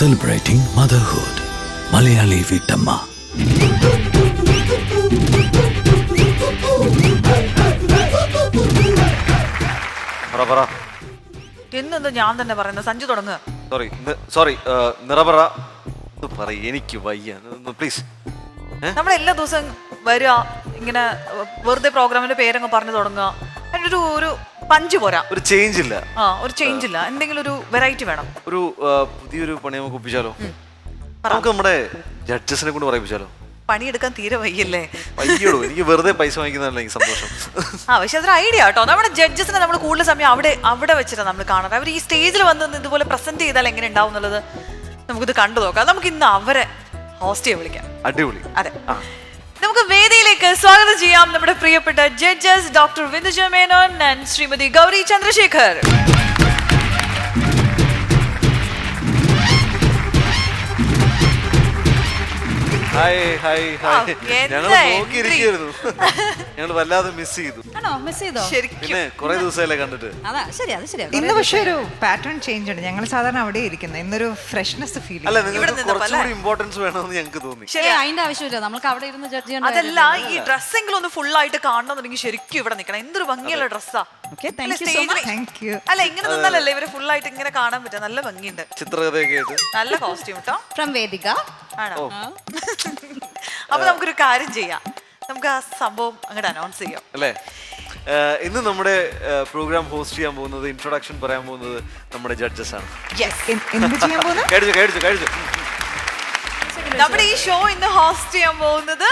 celebrating motherhood. Malayali Vittamma. എന്നെന്താ ഞാൻ തന്നെ പറയുന്നത്? സഞ്ജു തുടങ്ങുക. സോറി നിറപറ എനിക്ക് വയ്യ പ്ലീസ്. നമ്മളെല്ലാ ദിവസവും വരിക ഇങ്ങനെ വെറുതെ പ്രോഗ്രാമിന്റെ പേരങ്ങ് പറഞ്ഞു തുടങ്ങുക. അതിന്റെ ഒരു പഞ്ച് പോരാ, ഒരു ചേഞ്ച് ഇല്ല. ഒരു ചേഞ്ച് ഇല്ല. എന്തെങ്കിലും ഒരു വെറൈറ്റി വേണം. ഒരു പുതിയൊരു പണി നമുക്ക് ഒപ്പിച്ചാലോ? നമുക്ക് നമ്മുടെ ജഡ്ജസിനെ കൊണ്ട് പറയിപ്പിച്ചാലോ? പണിയെടുക്കാൻ തീരെ വയ്യല്ലേ? വയ്യോളൂ, എനിക്ക് വെറുതെ പൈസ വാങ്ങിക്കുന്നതല്ല എനിക്ക് സന്തോഷം. പക്ഷെ അതൊരു ഐഡിയ കേട്ടോ. നമ്മുടെ ജഡ്ജസിനെ നമ്മൾ കൂടുതൽ സമയം അവിടെ വെച്ചിട്ടാണ് നമ്മൾ കാണാറ്. അവർ ഈ സ്റ്റേജിൽ വന്ന് ഇതുപോലെ പ്രസന്റ് ചെയ്താൽ എങ്ങനെ ഉണ്ടാവും എന്നുള്ളത് നമുക്കിത് കണ്ടു നോക്കാം. നമുക്ക് ഇന്ന് അവരെ ഹോസ്റ്റ് ചെയ്യാൻ വിളിക്കാം. അടിപൊളി. അതെ, നമുക്ക് വേദിയിലേക്ക് സ്വാഗതം ചെയ്യാം നമ്മുടെ പ്രിയപ്പെട്ട judges doctor Vinduja Menon and Shrimati Gauri Chandrasekhar. ഞങ്ങൾ വല്ലാതെ മിസ് ചെയ്തു. പിന്നെ കുറെ ദിവസമല്ലേ കണ്ടിട്ട്. ഇന്ന് പക്ഷെ ഒരു പാറ്റേൺ ചേഞ്ച് ഉണ്ട്. ഞങ്ങൾ സാധാരണ അവിടെ ഇരിക്കുന്നത്, ഇന്നൊരു ഫ്രഷ്നെസ് ഫീൽ. അല്ല, നിങ്ങൾക്ക് കുറച്ചുകൂടി ഇമ്പോർട്ടൻസ് വേണമെന്ന് ഞങ്ങൾക്ക് തോന്നി. അതിന്റെ ആവശ്യമില്ല, നമുക്ക് അവിടെ ഇരുന്ന് ജഡ്ജ് ചെയ്യണം. അതല്ല, ഈ ഡ്രസ്സെങ്കിലും ഒന്ന് ഫുൾ ആയിട്ട് കാണണമെന്നുണ്ടെങ്കിൽ ശരിക്കും ഇവിടെ നിൽക്കണം. എന്തൊരു ഭംഗിയുള്ള ഡ്രസ്സാ. അല്ല, ഇങ്ങനെ നിന്നാലല്ലേ ഇവരെ ഫുൾ ആയിട്ട് ഇങ്ങനെ കാണാൻ പറ്റുക. നല്ല ഭംഗിയുണ്ട്. ചിത്രകഥയൊക്കെ ആയിട്ട് നല്ല കോസ്റ്റ്യൂം കേട്ടോ. ഫ്രം വേദിക ആണോ? അപ്പൊ നമുക്കൊരു കാര്യം ചെയ്യാം, നമുക്ക് ആ സംഭവം അങ്ങോട്ട് അനൗൺസ് ചെയ്യാം അല്ലേ? ഇന്ന് നമ്മുടെ പ്രോഗ്രാം ഹോസ്റ്റ് ചെയ്യാൻ പോകുന്നത്, ഇൻട്രൊഡക്ഷൻ പറയാൻ പോകുന്നത് നമ്മുടെ ജഡ്ജസ് ആണ്. നമ്മുടെ ഈ ഷോ ഇന്ന് ഹോസ്റ്റ് ചെയ്യാൻ പോകുന്നത്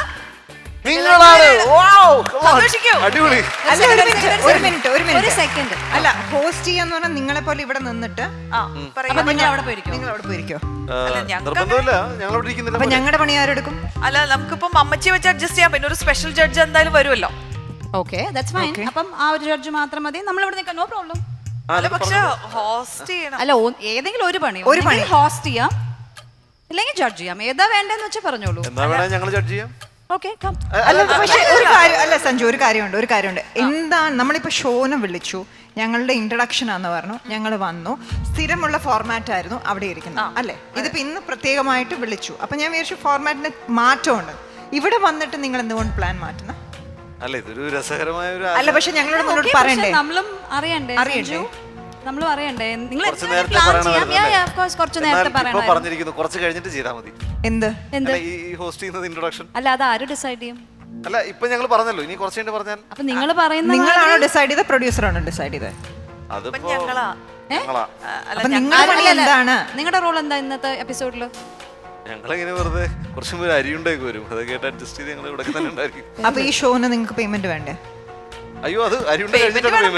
നിങ്ങളാണ്. അടിപൊളി. ഒരു സെക്കൻഡ്. അല്ല, ഹോസ്റ്റ് ചെയ്യാന്ന് പറഞ്ഞാൽ നിങ്ങളെ പോലെ ഇവിടെ നിന്നിട്ട് നിങ്ങൾ അവിടെ പോയിരിക്കും. നിർബന്ധമില്ല, ഞങ്ങൾ അവിടെ ഇരിക്കുന്നില്ല. അപ്പൊ ഞങ്ങളുടെ പണി ആരെടുക്കും? അല്ല, നമുക്കിപ്പം അമ്മച്ചി വെച്ച് അഡ്ജസ്റ്റ് ചെയ്യാം. പിന്നെ ഒരു സ്പെഷ്യൽ ജഡ്ജ് എന്തായാലും വരുമല്ലോ. Okay, that's fine. അപ്പം ആ ഒരു ജഡ്ജ് മാത്രം മതി, നമ്മൾ ഇവിടെ നിൽക്കാം. No problem. അല്ല, പക്ഷെ ഹോസ്റ്റ് ചെയ്യണം. അല്ല, ഏതെങ്കിലും ഒരു പണി ഹോസ്റ്റ് ചെയ്യാം, അല്ലെങ്കിൽ ജഡ്ജ് ചെയ്യാം. ഏതാ വേണ്ടെന്ന് വെച്ചാൽ പറഞ്ഞോളൂ. എന്താ വേണേ ഞങ്ങൾ ജഡ്ജ് ചെയ്യാം. അല്ല, പക്ഷെ അല്ല സഞ്ജു, ഒരു കാര്യമുണ്ട്. എന്താണ്, നമ്മളിപ്പോ ഷോനെ വിളിച്ചു, ഞങ്ങളുടെ ഇൻട്രഡക്ഷൻ ആണെന്ന് പറഞ്ഞു, ഞങ്ങൾ വന്നു, സ്ഥിരമുള്ള ഫോർമാറ്റ് ആയിരുന്നു അവിടെ ഇരിക്കുന്നത് അല്ലേ? ഇതിപ്പോ ഇന്ന് പ്രത്യേകമായിട്ട് വിളിച്ചു. അപ്പൊ ഞാൻ വിചാരിച്ചു ഫോർമാറ്റിന് മാറ്റമുണ്ട്. ഇവിടെ വന്നിട്ട് നിങ്ങൾ എന്തുകൊണ്ട് പ്ലാൻ മാറ്റുന്ന? അല്ല, ഇതൊരു രസകരമായ ഒരു. അല്ല, പക്ഷെ ഞങ്ങളോട് മുന്നോട്ട് പറയണ്ടേ? നമ്മളും അറിയണ്ടേ? നമ്മളും അറിയണ്ടേ? നിങ്ങൾ കുറച്ച് നേരത്തെ പറയണം. പറഞ്ഞിരിക്കുന്നു, കുറച്ച് കഴിഞ്ഞിട്ട് ചെയ്താൽ മതി. എന്ത് ഈ ഹോസ്റ്റ് ചെയ്യുന്നത് ഇൻട്രൊഡക്ഷൻ അല്ല, അത് ആര് ഡിസൈഡ് ചെയ്യും? അല്ല, ഇപ്പൊ ഞങ്ങൾ പറഞ്ഞല്ലോ, ഇനി കുറച്ച് കഴിഞ്ഞിട്ട് പറഞ്ഞാൽ. അപ്പൊ നിങ്ങൾ പറയുന്നത് നിങ്ങളാണോ ഡിസൈഡ് ചെയ്തത്? പ്രൊഡ്യൂസർ ആണോ ഡിസൈഡ് ചെയ്തത്? അതിപ്പോ ഞങ്ങളാ. അപ്പൊ നിങ്ങളുടെ എന്താണ്, നിങ്ങളുടെ റോൾ എന്താ ഇന്നത്തെ എപ്പിസോഡില്? ഞങ്ങളിങ്ങനെ വെറുതെ കുറച്ചും പേര് അരിയുണ്ടേക്ക് വരും, അത് കേട്ട് അഡ്ജസ്റ്റ് ചെയ്ത് ഞങ്ങൾ ഇവിടെ തന്നെ ഉണ്ടായിരിക്കും. അപ്പൊ ഈ ഷോന് നിങ്ങൾക്ക് പേയ്മെന്റ് വേണ്ടേ? അയ്യോ, അത് അരിയുണ്ട കഴിഞ്ഞിട്ടാണ്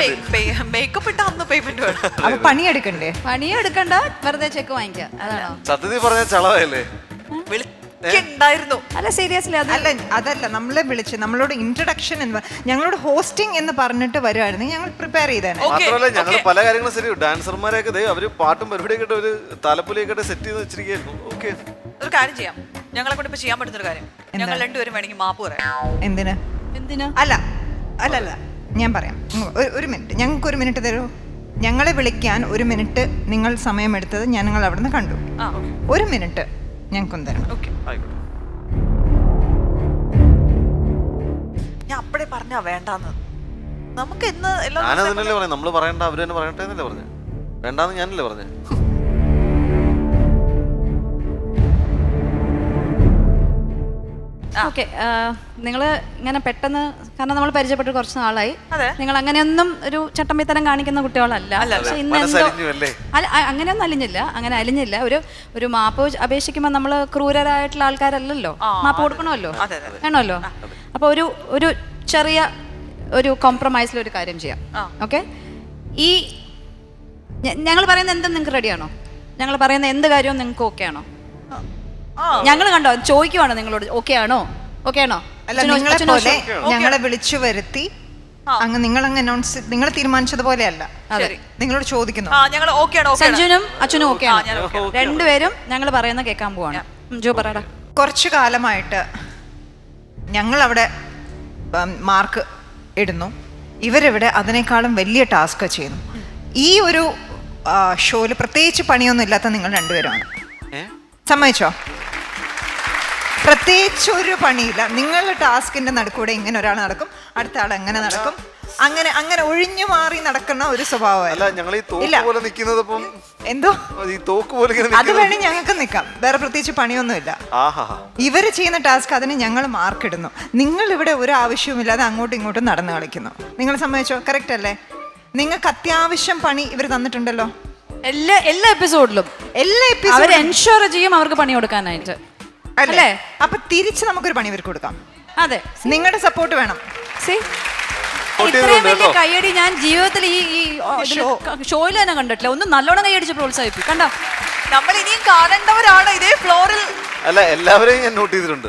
മേക്കപ്പ് ഇട്ട അന്ന് പേയ്മെന്റ് വേണം. അപ്പൊ പണിയെടുക്കണ്ടേ? പണിയെടുക്കണ്ട, വെറുതെ ചെക്ക് വാങ്ങിക്കാം. അതാണോ? സത്യത്തിൽ പറഞ്ഞ ചളവല്ലേ? ഉണ്ടായിരുന്നു. അല്ല, സീരിയസ്ലി അതല്ല, നമ്മളെ വിളിച്ച് നമ്മളോട് ഇൻട്രൊഡക്ഷൻ എന്ന് ഞങ്ങളോട് ഹോസ്റ്റിംഗ് എന്ന് പറഞ്ഞിട്ട് വരുവായിരുന്നെങ്കിൽ ഞങ്ങൾ പ്രിപ്പയർ ചെയ്തേനെ. മാത്രമല്ല, ഞങ്ങൾ പല കാര്യങ്ങളും ശരി, ഡാൻസർമാരെയൊക്കെ അവര് പാട്ടും പരിപാടിയൊക്കെ ഒരു താലപ്പൊലിയൊക്കെ സെറ്റ് ചെയ്ത് വെച്ചിരിക്കുന്നു. ഓക്കെ, ഒരു കാര്യം ചെയ്യാം, ഞങ്ങളെ കൊണ്ട് ഇപ്പൊ ചെയ്യാൻ പറ്റുന്ന ഒരു കാര്യം, ഞങ്ങൾ രണ്ടുപേരും വേണമെങ്കിൽ മാപ്പ് പറയാം. എന്തിനാ? അല്ല, ഞാൻ പറയാം. ഒരു മിനിറ്റ്, ഞങ്ങൾക്ക് ഒരു മിനിറ്റ് തരൂ. ഞങ്ങളെ വിളിക്കാൻ ഒരു മിനിറ്റ് നിങ്ങൾ സമയമെടുത്തത് ഞങ്ങൾ അവിടെ നിന്ന് കണ്ടു. ഒരു മിനിറ്റ് ഞങ്ങൾക്കൊന്ന് തരണം. ഞാൻ അപ്പഴേ പറഞ്ഞാ വേണ്ടാന്ന്. നമുക്ക് ഇന്ന് ഞാനതല്ലേ പറഞ്ഞു, നമ്മള് പറയണ്ട, അവര് തന്നെ പറയട്ടെ എന്നല്ലേ പറഞ്ഞു. വേണ്ടാന്ന് ഞാനല്ലേ പറഞ്ഞു. ഓക്കെ, നിങ്ങൾ ഇങ്ങനെ പെട്ടെന്ന്, കാരണം നമ്മൾ പരിചയപ്പെട്ട് കുറച്ച് നാളായി, നിങ്ങൾ അങ്ങനെയൊന്നും ഒരു ചട്ടമ്പിത്തരം കാണിക്കുന്ന കുട്ടികളല്ല. പക്ഷെ ഇന്ന് അങ്ങനെയൊന്നും അലിഞ്ഞില്ല. ഒരു മാപ്പ് അപേക്ഷിക്കുമ്പോൾ നമ്മൾ ക്രൂരരായിട്ടുള്ള ആൾക്കാരല്ലല്ലോ, മാപ്പ് കൊടുക്കണമല്ലോ, വേണമല്ലോ. അപ്പൊ ഒരു ചെറിയ ഒരു കോംപ്രമൈസിലൊരു കാര്യം ചെയ്യാം. ഓക്കെ, ഈ ഞങ്ങൾ പറയുന്ന എന്തും നിങ്ങൾക്ക് റെഡിയാണോ? ഞങ്ങൾ പറയുന്ന എന്ത് കാര്യവും നിങ്ങൾക്ക് ഓക്കെ ആണോ? ഞങ്ങൾ കണ്ടോ ചോദിക്കുവാണോ നിങ്ങളോട്? ഓക്കെ ആണോ? അല്ല, ഞങ്ങളെ വിളിച്ചു വരുത്തി അങ്ങ് നിങ്ങൾ തീരുമാനിച്ചതുപോലെ അല്ല, നിങ്ങളോട് ചോദിക്കുന്നു. സഞ്ജുനും അച്ഛനും ഓക്കെ ആണോ? രണ്ടുപേരും ഞങ്ങൾ പറയുന്ന കേൾക്കാൻ പോവാണ്. ജോ പറയടാ. കുറച്ചു കാലമായിട്ട് ഞങ്ങൾ അവിടെ മാർക്ക് ഇടുന്നു, ഇവരിവിടെ അതിനേക്കാളും വലിയ ടാസ്ക് ചെയ്യുന്നു. ഈ ഒരു ഷോയിൽ പ്രത്യേകിച്ച് പണിയൊന്നും ഇല്ലാത്ത നിങ്ങൾ രണ്ടുപേരാണ്. സമ്മതിച്ചോ? പ്രത്യേകിച്ച് ഒരു പണിയില്ല. നിങ്ങളുടെ ടാസ്കിന്റെ നടുക്കൂടെ ഇങ്ങനെ ഒരാൾ നടക്കും, അടുത്ത ആൾ എങ്ങനെ നടക്കും, അങ്ങനെ അങ്ങനെ ഒഴിഞ്ഞു മാറി നടക്കുന്ന ഒരു സ്വഭാവമല്ല. ഞങ്ങൾ ഈ തോക്ക് പോലെ നിൽക്കുന്നത് ഇപ്പം എന്തോ ഈ തോക്ക് പോലെ അത് വേണേ ഞങ്ങൾക്ക് നിൽക്കാം, വേറെ പ്രത്യേകിച്ച് പണിയൊന്നുമില്ല. ഇവര് ചെയ്യുന്ന ടാസ്ക് അതിന് ഞങ്ങൾ മാർക്ക് ഇടുന്നു. നിങ്ങൾ ഇവിടെ ഒരു ആവശ്യവുമില്ലാതെ അങ്ങോട്ടും ഇങ്ങോട്ടും നടന്നു കളിക്കുന്നു. നിങ്ങൾ സമ്മതിച്ചോ? കറക്റ്റ് അല്ലേ? നിങ്ങൾക്ക് അത്യാവശ്യം പണി ഇവർ തന്നിട്ടുണ്ടല്ലോ എല്ലാ എപ്പിസോഡിലും. അവർ എൻഷുർ ചെയ്യും അവർക്ക് പണി കൊടുക്കാനായിട്ട് അല്ലേ? അപ്പൊ തിരിച്ച് നമുക്കൊരു പണി ഇവർക്ക് കൊടുക്കാം. അതെ, നിങ്ങളുടെ സപ്പോർട്ട് വേണം. ഇത്രയും വലിയ കയ്യടി ഞാൻ ജീവിതത്തിൽ ഈ ഷോയിൽ തന്നെ കണ്ടിട്ടില്ല. ഒന്ന് നല്ലോണം കൈയടിച്ച് പ്രോത്സാഹിപ്പിക്കും. കണ്ടോ, നമ്മൾ ഇനിയും കാണേണ്ടവരാണ് ഇതേ ഫ്ലോറിൽ. അല്ല, എല്ലാവരെയും ഞാൻ നോട്ട് ചെയ്തിട്ടുണ്ട്.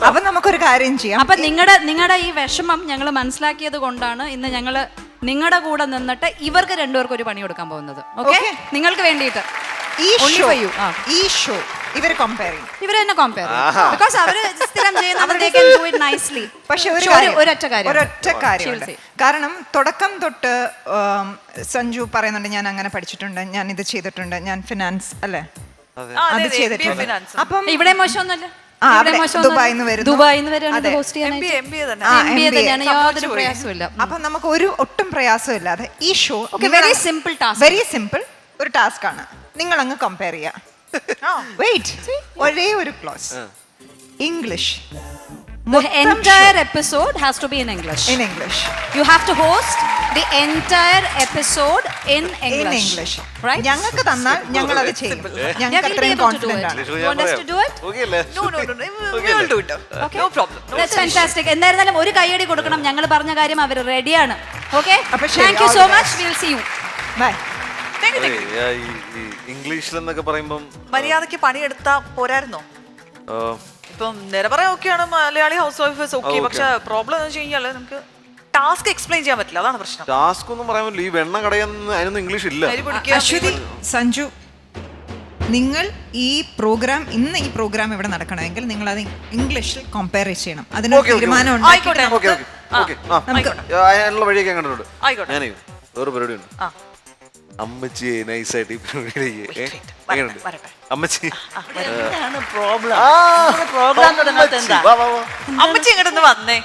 അപ്പൊ നമുക്കൊരു കാര്യം ചെയ്യാം. അപ്പൊ നിങ്ങളുടെ ഈ വിഷമം ഞങ്ങൾ മനസ്സിലാക്കിയത് കൊണ്ടാണ് ഇന്ന് ഞങ്ങള് നിങ്ങളുടെ കൂടെ നിന്നിട്ട് ഇവർക്ക് രണ്ടുപേർക്കും ഒരു പണി കൊടുക്കാൻ പോകുന്നത്. ഓക്കെ, നിങ്ങൾക്ക് വേണ്ടിയിട്ട് ഈ ഷോ ഇവര് കമ്പയർ ചെയ്യും. ഇവര് തന്നെ കമ്പയർ ചെയ്യും. ബിക്കോസ് അവര് സ്ഥിരം ചെയ്യുന്ന. പക്ഷെ ഒരൊറ്റ കാര്യമുണ്ട്. കാരണം തുടക്കം തൊട്ട് സഞ്ജു പറയുന്നുണ്ട്, ഞാൻ അങ്ങനെ പഠിച്ചിട്ടുണ്ട്, ഞാൻ ഇത് ചെയ്തിട്ടുണ്ട്, ഞാൻ ഫിനാൻസ് അല്ലേ അത് ചെയ്തിട്ടുണ്ട്. അപ്പം ഇവിടെ മോശമൊന്നുമല്ല. അപ്പൊ നമുക്ക് ഒട്ടും പ്രയാസമില്ലാതെ ഈ ഷോ വെരി സിമ്പിൾ ഒരു ടാസ്ക് ആണ്. നിങ്ങൾ അങ്ങ് കമ്പയർ ചെയ്യാം. വെയിറ്റ്, ഒരേ ഒരു close English. The entire episode has to be in English. In English. You have to host the entire episode in English. Right? ഞങ്ങൾക്ക് തന്നാൽ ഞങ്ങൾ അത് ചെയ്യും. ഞങ്ങൾക്ക് അത്രയും കോൺഫിഡന്റ് ആണ്. You want us to do it? No. We will do it. Okay. No problem. That's fantastic. എന്തായിരുന്നാലും ഒരു കൈയടി കൊടുക്കണം. ഞങ്ങൾ പറഞ്ഞ കാര്യം അവർ റെഡിയാണ്. Okay? അപ്പോൾ ശരി, Thank you so much. We'll see you. Bye. ഇംഗ്ലീഷിൽ എന്നൊക്കെ പറയുമ്പം മര്യാദക്ക് പണിയെടുത്താ പോരായിരുന്നോ? ഇപ്പം നിരപറ ഓക്കെയാണ്, മലയാളി ഹൗസ് വൈഫ് ഓക്കെ. പക്ഷെ പ്രോബ്ലം എന്ന് വെച്ച് കഴിഞ്ഞാൽ നമുക്ക് ടാസ്ക് എക്സ്പ്ലെയിൻ ചെയ്യാൻ പറ്റില്ല. അതാണ് പ്രശ്നം. ടാസ്ക് ഒന്നും പറയാൻ പറ്റില്ല. ഈ വെണ്ണ കടയൊന്നും അതിനൊന്നും ഇംഗ്ലീഷ് ഇല്ല. അശ്വതി, സഞ്ജു, നിങ്ങൾ ഈ പ്രോഗ്രാം ഇവിടെ നടക്കണമെങ്കിൽ നിങ്ങൾ അത് ഇംഗ്ലീഷിൽ കമ്പയർ ചെയ്യണം. അതിനൊരു തീരുമാനം ആയിക്കോട്ടെ. അതിനുള്ള വഴിയൊക്കെ കണ്ടിട്ടുണ്ട്. ഞാനേ വേറെ പരിപാടി ഉണ്ട്. അമ്മച്ചി നൈസായിട്ട് ഈ പരിപാടിയിലേക്ക് അമ്മച്ചി അമ്മച്ചി ഇങ്ങോട്ട് വന്നേ.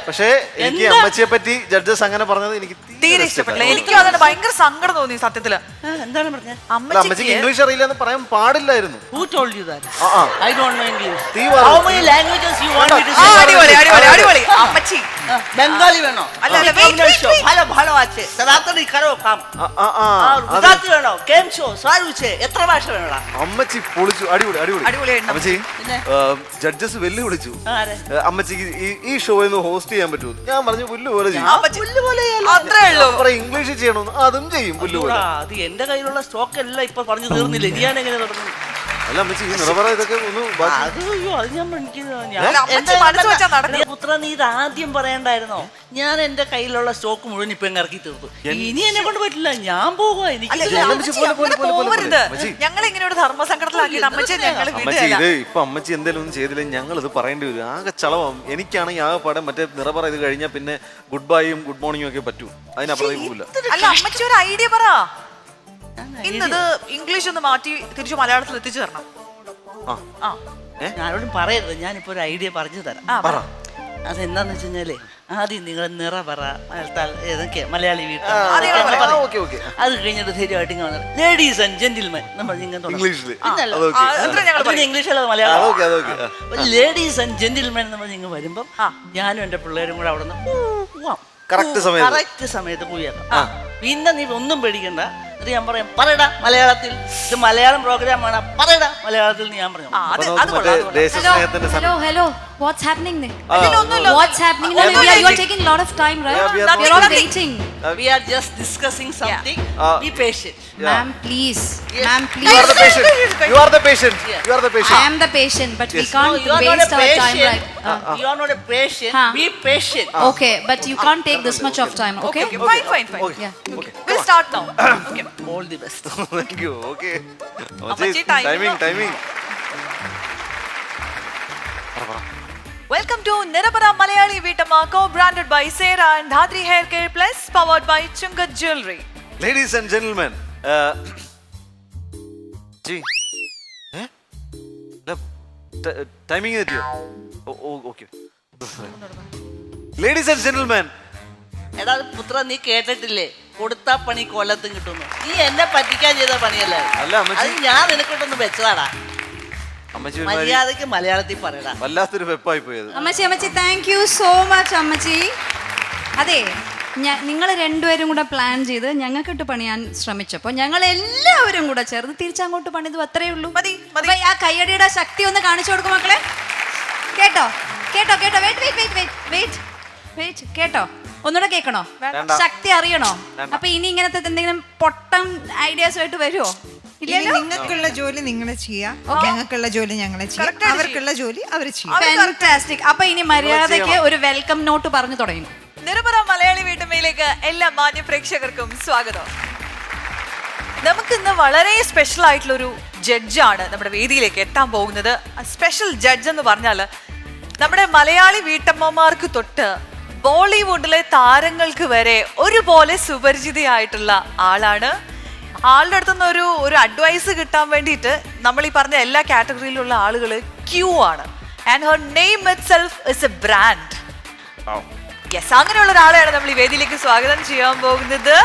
പക്ഷേ എനിക്ക് അമ്മച്ചിയെ പറ്റി ജഡ്ജസ് അങ്ങനെ പറഞ്ഞത് എനിക്ക് തീരെ ഇഷ്ടപ്പെട്ടില്ല. എനിക്കും അതാണ് ഭയങ്കര സങ്കടം തോന്നി സത്യത്തില്. എന്താണ് പറഞ്ഞത്? അമ്മച്ചിക്ക് ഇംഗ്ലീഷ് അറിയില്ല എന്ന് പറയാൻ പാടില്ലായിരുന്നു. Who told you that? I don't know English. How many languages you want me to say? അടിപൊളി അമ്മച്ചി. ബംഗാളി വേണോ? ভালো ভালো আছে তাড়াতাড়ি করো কাম. গুজরাটি വേണോ? ഗെയിം ഷോ സാരൂച്ചേ എത്ര ഭാഷ വേണോടാ? അമ്മച്ചി പൊളിച്ചു. അടിപൊളി അമ്മച്ചി. ജഡ്ജസ് വെല്ലു വിളിച്ചു അമ്മച്ചിക്ക് ഈ ഷോയിൽ ഹോസ്റ്റ് ചെയ്യാൻ പറ്റുമോ? ഞാൻ പറഞ്ഞു പുല്ല് പോലെ ചെയ്യും. ഇംഗ്ലീഷ് ചെയ്യണമെന്ന് അതും ചെയ്യും പുല്ല് പോലെ. അത് എന്റെ കയ്യിലുള്ള സ്റ്റോക്ക് എല്ലാം ഇപ്പൊ പറഞ്ഞു തീർന്നില്ല. ഇനി ഞാൻ എങ്ങനെ തുടങ്ങും? അല്ല അമ്മച്ചി, ഈ നിറപറ ഇതൊക്കെ ഒന്ന് പുത്ര, നീ ഇത് ആദ്യം പറയണ്ടായിരുന്നോ? ഞാൻ എന്റെ കയ്യിലുള്ള സ്റ്റോക്ക് മുഴുവൻ ഇപ്പൊ ഇറക്കി തീർത്തു. ഇനി എന്നെ കൊണ്ട് പറ്റില്ല, ഞാൻ പോകുക. എനിക്ക് ഞങ്ങൾ ഇങ്ങനെ ഒരു ധർമ്മസങ്കടത്തിലാക്കി അമ്മച്ചി ഇപ്പൊ അമ്മച്ചി എന്തെങ്കിലും ഒന്നും ചെയ്തില്ല, ഞങ്ങൾ ഇത് പറയേണ്ടി വരും. ആകെ ചളവാം. എനിക്കാണെങ്കിൽ ആകെ പാടെ മറ്റേ നിറപറ ഇത് കഴിഞ്ഞാൽ പിന്നെ ഗുഡ് ബൈയും ഗുഡ് മോർണിംഗും ഒക്കെ പറ്റും. അതിനപ്പുറത്തേക്ക് പോകില്ല. അല്ല അമ്മച്ചി ഒരു ഐഡിയ പറ. ഇന്നത് ഇംഗ്ലീഷ് ഒന്ന് മാറ്റി തിരിച്ചു മലയാളത്തിൽ എത്തിച്ചു തരണം. ഞാനോടും പറയരുത്. ഞാനിപ്പോ ഒരു ഐഡിയ പറഞ്ഞു തരാം. അതെന്താന്ന് വെച്ച് കഴിഞ്ഞാലേ, ആദ്യം നിങ്ങൾ നിറ പറ ഏതൊക്കെ മലയാളി വീട്ടിൽ അത് കഴിഞ്ഞിട്ട് ശരിയായിട്ട് ഇങ്ങനെ ലേഡീസ് ആൻഡ് ജെന്റിൽമെൻ നമ്മൾ ഇംഗ്ലീഷല്ല മലയാളം. ലേഡീസ് ആൻഡ് ജെന്റിൽമെൻ നമ്മൾ നിങ്ങൾ വരുമ്പം ഞാനും എന്റെ പിള്ളേരും കൂടെ അവിടെ നിന്ന് കറക്റ്റ് സമയത്ത് പോയേക്കാം. പിന്നെ നീ ഒന്നും പേടിക്കണ്ട. എന്നിട്ട് ഞാൻ പറയാം, പറയടാ മലയാളത്തിൽ, ഇത് മലയാളം പ്രോഗ്രാമാണ്, പറയടാ മലയാളത്തിൽ. ഞാൻ പറഞ്ഞു hello what's happening there? What's happening? No, you are taking a lot of time, right? We are all waiting. We are just discussing something. Be patient. Ma'am, please. Ma'am, please. You are the patient. You are the patient. You are the patient. I am the patient, but we can't waste our time, right? You are not a patient. Be patient. Okay, but you can't take this much of time, okay? Fine. Yeah. We'll start now. Okay. All the best. Thank you. Okay. അമ്മച്ചി, Timing. Welcome to Nirapara Malayali Veettamma, co-branded by Sera and Dhadri Hair Care Plus, powered by Chungat Jewelry. Ladies and gentlemen, जी, timing തെറ്റിയോ? Okay. Ladies and gentleman, എടാ പുത്ര, നീ കേട്ടിട്ടില്ലേ കൊടുത്താ പണി കൊല്ലത്തും കിട്ടുന്നു? നീ എന്നെ പറ്റിക്കാൻ ചെയ്ത പണിയല്ലേ അല്ല അമ്മച്ചി. അത് ഞാൻ നിനക്കൊണ്ടൊന്ന് വെച്ചതാടാ. അമ്മച്ചി ഒരുമാതിരി മര്യാദക്ക് മലയാളത്തിൽ പറയടാ. വല്ലാത്തൊരു വെപ്പായി പോയത്. അമ്മച്ചി താങ്ക് യു സോ മച്ച് അമ്മച്ചി. അതെ, നിങ്ങൾ രണ്ടുപേരും കൂടെ പ്ലാൻ ചെയ്ത് ഞങ്ങൾക്കിട്ട് പണിയാൻ ശ്രമിച്ചപ്പോൾ ഞങ്ങൾ എല്ലാവരും കൂടെ ചേർന്ന് തിരിച്ചങ്ങോട്ട് പണിതു. അത്രയേ ഉള്ളൂ. മതി. അപ്പൊ ആ കയ്യടിയുടെ ശക്തി ഒന്ന് കാണിച്ചു കൊടുക്കും മക്കളെ. കേട്ടോ കേട്ടോ കേട്ടോ, വെയിറ്റ് കേട്ടോ, ഒന്നുകൂടെ കേൾക്കണോ? ശക്തി അറിയണോ? അപ്പൊ ഇനി ഇങ്ങനത്തെ എന്തെങ്കിലും പൊട്ടം ഐഡിയാസ് ആയിട്ട് വരുമോ? ഇല്ലല്ലോ. നിങ്ങൾക്കുള്ള ജോലി നിങ്ങൾ ചെയ്യാം, ഞങ്ങൾക്കുള്ള ജോലി ഞങ്ങളെ ചെയ്യാം, അവർക്കുള്ള ജോലി അവർ ചെയ്യും. ഫാന്റാസ്റ്റിക്. അപ്പൊ ഇനി മര്യാദയ്ക്ക് ഒരു വെൽക്കം നോട്ട് പറഞ്ഞു തുടങ്ങി. നിറപറ മലയാളി വീട്ടമ്മയിലേക്ക് എല്ലാ മാന്യ പ്രേക്ഷകർക്കും സ്വാഗതം. നമുക്കിന്ന് വളരെ സ്പെഷ്യൽ ആയിട്ടുള്ളൊരു ജഡ്ജാണ് നമ്മുടെ വേദിയിലേക്ക് എത്താൻ പോകുന്നത്. സ്പെഷ്യൽ ജഡ്ജ് എന്ന് പറഞ്ഞാൽ നമ്മുടെ മലയാളി വീട്ടമ്മമാർക്ക് തൊട്ട് ബോളിവുഡിലെ താരങ്ങൾക്ക് വരെ ഒരുപോലെ സുപരിചിതയായിട്ടുള്ള ആളാണ്. ആളുടെ അടുത്തുനിന്ന് ഒരു അഡ്വൈസ് കിട്ടാൻ വേണ്ടിയിട്ട് നമ്മൾ ഈ പറഞ്ഞ എല്ലാ കാറ്റഗറിയിലുള്ള ആളുകൾ ക്യൂ ആണ്. And her name itself is a brand. Yes, അങ്ങനെയുള്ള ഒരാളെയാണ് നമ്മൾ ഈ വേദിയിലേക്ക് സ്വാഗതം ചെയ്യാൻ പോകുന്നത്.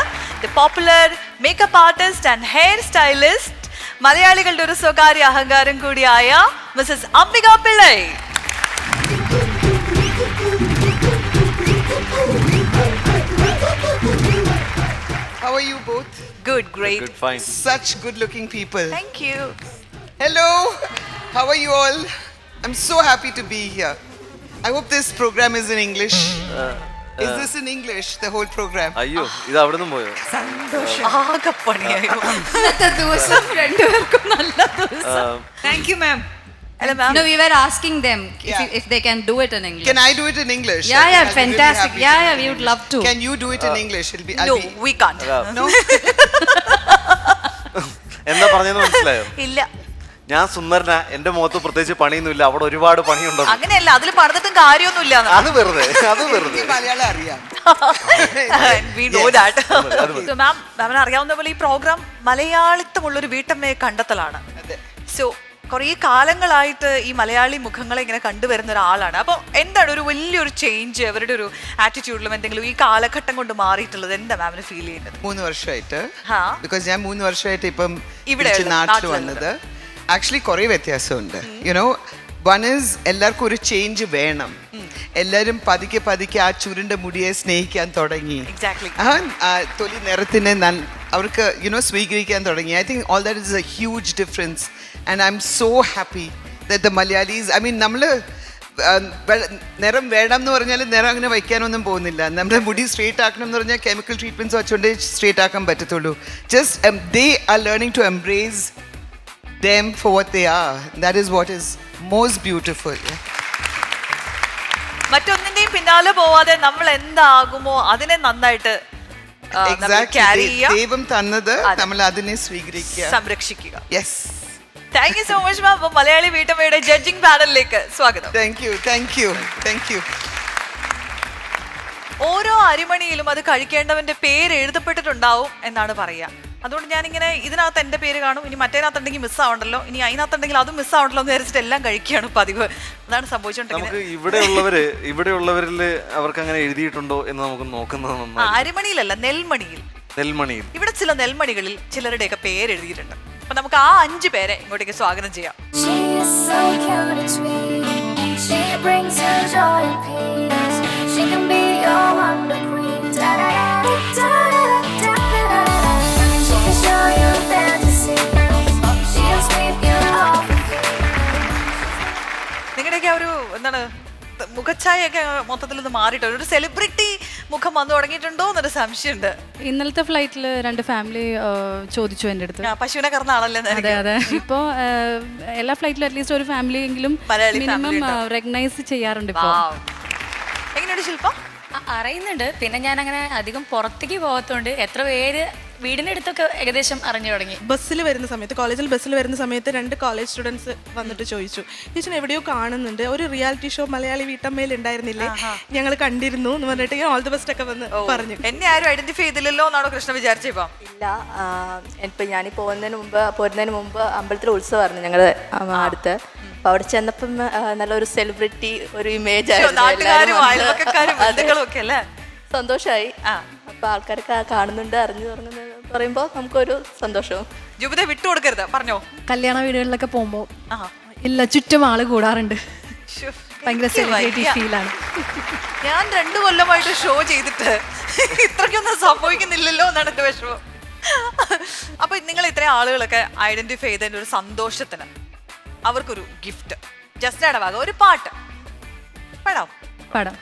The popular makeup artist and hair stylist, മലയാളികളുടെ ഒരു സ്വകാര്യ അഹങ്കാരം കൂടിയായ Mrs Ambika Pillai. How are you both? Good, great. Good, fine. Such good-looking people. Thank you. Hello. How are you all? I'm so happy to be here. I hope this program is in English. Is this in English, the whole program? അയ്യോ, ഇത് അവിടെ നിന്നും പോയോ? ആകെ പണിയായി. ഇന്നത്തെ ദിവസം രണ്ടുപേർക്കും നല്ല ദിവസം. താങ്ക് യു മാം. അല്ല മാം, No, we were asking them if they can do it in English. Can I do it in English? Yeah, I think yeah, I'll be really fantastic. happy Yeah, to yeah, do we it would in love to. Can you do it in English? no, we can't. No? എന്താ പറഞ്ഞെന്ന് മനസ്സിലായോ? ഇല്ല, ഞാൻ സുന്ദരന, എന്റെ മുഖത്ത് പ്രത്യേകിച്ച് പണിയൊന്നുമില്ല, അവിടെ ഒരുപാട് പണിയുണ്ടോ? അങ്ങനെയല്ല. അതിൽ പണിതിട്ടും കാര്യമൊന്നുമില്ല. അത് വെറുതെ. എനിക്ക് മലയാളം അറിയാം. മാമിന് അറിയാവുന്ന പോലെ ഈ പ്രോഗ്രാം മലയാളിത്തമുള്ള ഒരു വീട്ടമ്മയെ കണ്ടെത്തലാണ്. സോ കുറേ കാലങ്ങളായിട്ട് ഈ മലയാളി മുഖങ്ങളെ ഇങ്ങനെ കണ്ടുവരുന്ന ഒരാളാണ്. അപ്പോൾ എന്താണ് ഒരു വലിയൊരു ചേഞ്ച് അവരുടെ ഒരു ആറ്റിറ്റ്യൂഡിലും എന്തെങ്കിലും ഈ കാലഘട്ടം കൊണ്ട് മാറിയിട്ടുള്ളത്? എന്താ മാമിന് ഫീൽ ചെയ്യുന്നത്? 3 വർഷമായിട്ട്. ഹാ. ബിക്കോസ് ഞാൻ 3 വർഷമായിട്ട് ഇപ്പം ഇവിടെ തിരിച്ച് നാട്ടിൽ വന്നത്. ആക്ച്വലി കുറേ വ്യത്യാസമുണ്ട്. യുനോ, വൺ ഈസ് എല്ലാവർക്കും ഒരു ചേഞ്ച് വേണം. എല്ലാവരും പതുക്കെ പതുക്കെ ആ ചുരുണ്ട മുടിയെ സ്നേഹിക്കാൻ തുടങ്ങി. Exactly. ആ തൊലി നിറത്തിനെ അവർക്ക് സ്വീകരിക്കാൻ തുടങ്ങി. I think all that is a huge difference. And I am so happy that the Malayalis, I mean, നമ്മൾ നിറം വേണം എന്ന് പറഞ്ഞാൽ നിറം അങ്ങനെ വയ്ക്കാനൊന്നും പോകുന്നില്ല. നമ്മുടെ മുടി സ്ട്രേറ്റ് ആക്കണം എന്ന് പറഞ്ഞാൽ കെമിക്കൽ ട്രീറ്റ്മെൻറ്റ്സ് വെച്ചുകൊണ്ട് സ്ട്രേറ്റ് ആക്കാൻ പറ്റത്തുള്ളൂ. Just they are learning to embrace them for what they are. That is what is most beautiful. മറ്റൊന്നിന്റെയും പിന്നാലെ പോവാതെ നമ്മൾ എന്താകുമോ അതിനെ നന്നായിട്ട് Exactly. ദൈവം തന്നത് നമ്മൾ അതിനെ സ്വീകരിക്കുക, സംരക്ഷിക്കുക. Yes. Thank you so much ma'am. അപ്പോൾ മലയാളി വീട്ടമ്മയുടെ ജഡ്ജിംഗ് പാനലിലേക്ക് സ്വാഗതം. Thank you. Thank you. Thank you. ഓരോ അരിമണിയിലും അത് കഴിക്കേണ്ടവന്റെ പേര് എഴുതപ്പെട്ടിട്ടുണ്ടാവും എന്നാണ് പറയുക. അതുകൊണ്ട് ഞാനിങ്ങനെ ഇതിനകത്ത് എൻ്റെ പേര് കാണും, ഇനി മറ്റേനകത്തുണ്ടെങ്കിൽ മിസ്സാവണ്ടല്ലോ, ഇനി അതിനകത്തുണ്ടെങ്കിൽ അതും മിസ്സാവണ്ടല്ലോ എന്ന് വിചാരിച്ചിട്ട് എല്ലാം കഴിക്കുകയാണ് പതിവ്. അതാണ് സംഭവിച്ചുകൊണ്ടിരിക്കുന്നത്. നമുക്ക് ഇവിടെയുള്ളവരിൽ അവർക്ക് അങ്ങനെ എഴുതിയിട്ടുണ്ടോ എന്ന് നമുക്ക് നോക്കുന്നത്. അരിമണിയിലല്ല, നെൽമണിയിൽ. ഇവിടെ ചില നെൽമണികളിൽ ചിലരുടെയൊക്കെ പേര് എഴുതിയിട്ടുണ്ട്. അപ്പൊ നമുക്ക് ആ 5 പേരെ ഇങ്ങോട്ടേക്ക് സ്വാഗതം ചെയ്യാം. നിങ്ങളുടെയൊക്കെ ഒരു എന്താണ് മുഖച്ഛായൊക്കെ മൊത്തത്തിൽ ഒന്ന് മാറിയിട്ട് ഒരു സെലിബ്രിറ്റി മുഖം വന്നു തുടങ്ങിയിട്ടുണ്ടോ എന്നൊരു സംശയമുണ്ട്. ഇന്നലത്തെ ഫ്ലൈറ്റിൽ 2 ഫാമിലി ചോദിച്ചു എൻ്റെ അടുത്ത്. പശുവിനെ കറന്ന ആളല്ലേ? അതെ അതെ. ഇപ്പോൾ എല്ലാ ഫ്ലൈറ്റിലും അറ്റ്ലീസ്റ്റ് ഒരു ഫാമിലി എങ്കിലും മിനിമം റെക്കഗ്നൈസ് ചെയ്യാറുണ്ട്. ഇപ്പോൾ എങ്ങനെയുണ്ട് ശില്പ? അറിയുന്നുണ്ട്. പിന്നെ ഞാൻ അങ്ങനെ അധികം പുറത്തേക്ക് പോകാത്തതുകൊണ്ട് എത്ര പേര് വീടിൻ്റെ അടുത്തൊക്കെ ഏകദേശം അറിഞ്ഞു തുടങ്ങി. ബസ്സിൽ വരുന്ന സമയത്ത്, കോളേജിൽ ബസ്സിൽ വരുന്ന സമയത്ത് 2 കോളേജ് സ്റ്റുഡൻസ് വന്നിട്ട് ചോദിച്ചു, ടീച്ചർ എവിടെയോ കാണുന്നുണ്ട്, ഒരു റിയാലിറ്റി ഷോ മലയാളി വീട്ടമ്മയിൽ ഉണ്ടായിരുന്നില്ലേ, ഞങ്ങൾ കണ്ടിരുന്നു എന്ന് പറഞ്ഞിട്ട് ഓൾ ദി ബെസ്റ്റ് ഒക്കെ വന്ന് പറഞ്ഞു. എന്നെ ആരും ഐഡന്റിഫൈ ചെയ്തില്ലല്ലോ എന്നാണോ കൃഷ്ണ വിചാരിച്ചപ്പോ? ഇല്ല, ഇപ്പം ഞാൻ പോരുന്നതിന് മുമ്പ് അമ്പലത്തിൽ ഉത്സവമായിരുന്നു ഞങ്ങളുടെ അടുത്ത്. അപ്പൊ അവിടെ ചെന്നപ്പം നല്ലൊരു സെലിബ്രിറ്റി ഒരു ഇമേജ് നാട്ടുകാരും അയൽവക്കക്കാരും ബന്ധുക്കളും ഒക്കെ അല്ലേ? സന്തോഷമായി. അപ്പൊ ആൾക്കാരൊക്കെ കാണുന്നുണ്ട്, അറിഞ്ഞു തുടങ്ങുന്ന പറയുമ്പോ നമുക്കൊരു സന്തോഷവും. ജുബിത വിട്ടുകൊടുക്കരുത്, പറഞ്ഞോ. കല്യാണ വീടുകളിലൊക്കെ പോകുമ്പോൾ ഇല്ല ചുറ്റും ആള് കൂടാറുണ്ട്. ഭയങ്കര സെലിബ്രിറ്റി ഫീലാണ്. ഞാൻ 2 കൊല്ലമായിട്ട് ഷോ ചെയ്തിട്ട് ഇത്രയ്ക്കൊന്നും സംഭവിക്കുന്നില്ലല്ലോ എന്നാണ് എന്റെ വിഷമം. അപ്പൊ നിങ്ങൾ ഇത്രയും ആളുകളൊക്കെ ഐഡന്റിഫൈ ചെയ്തതിന്റെ ഒരു സന്തോഷത്തിന് അവർക്കൊരു ഗിഫ്റ്റ്, ജസ്റ്റിയുടെ ഭാഗം ഒരു പാട്ട് പാടാം. പാടാം.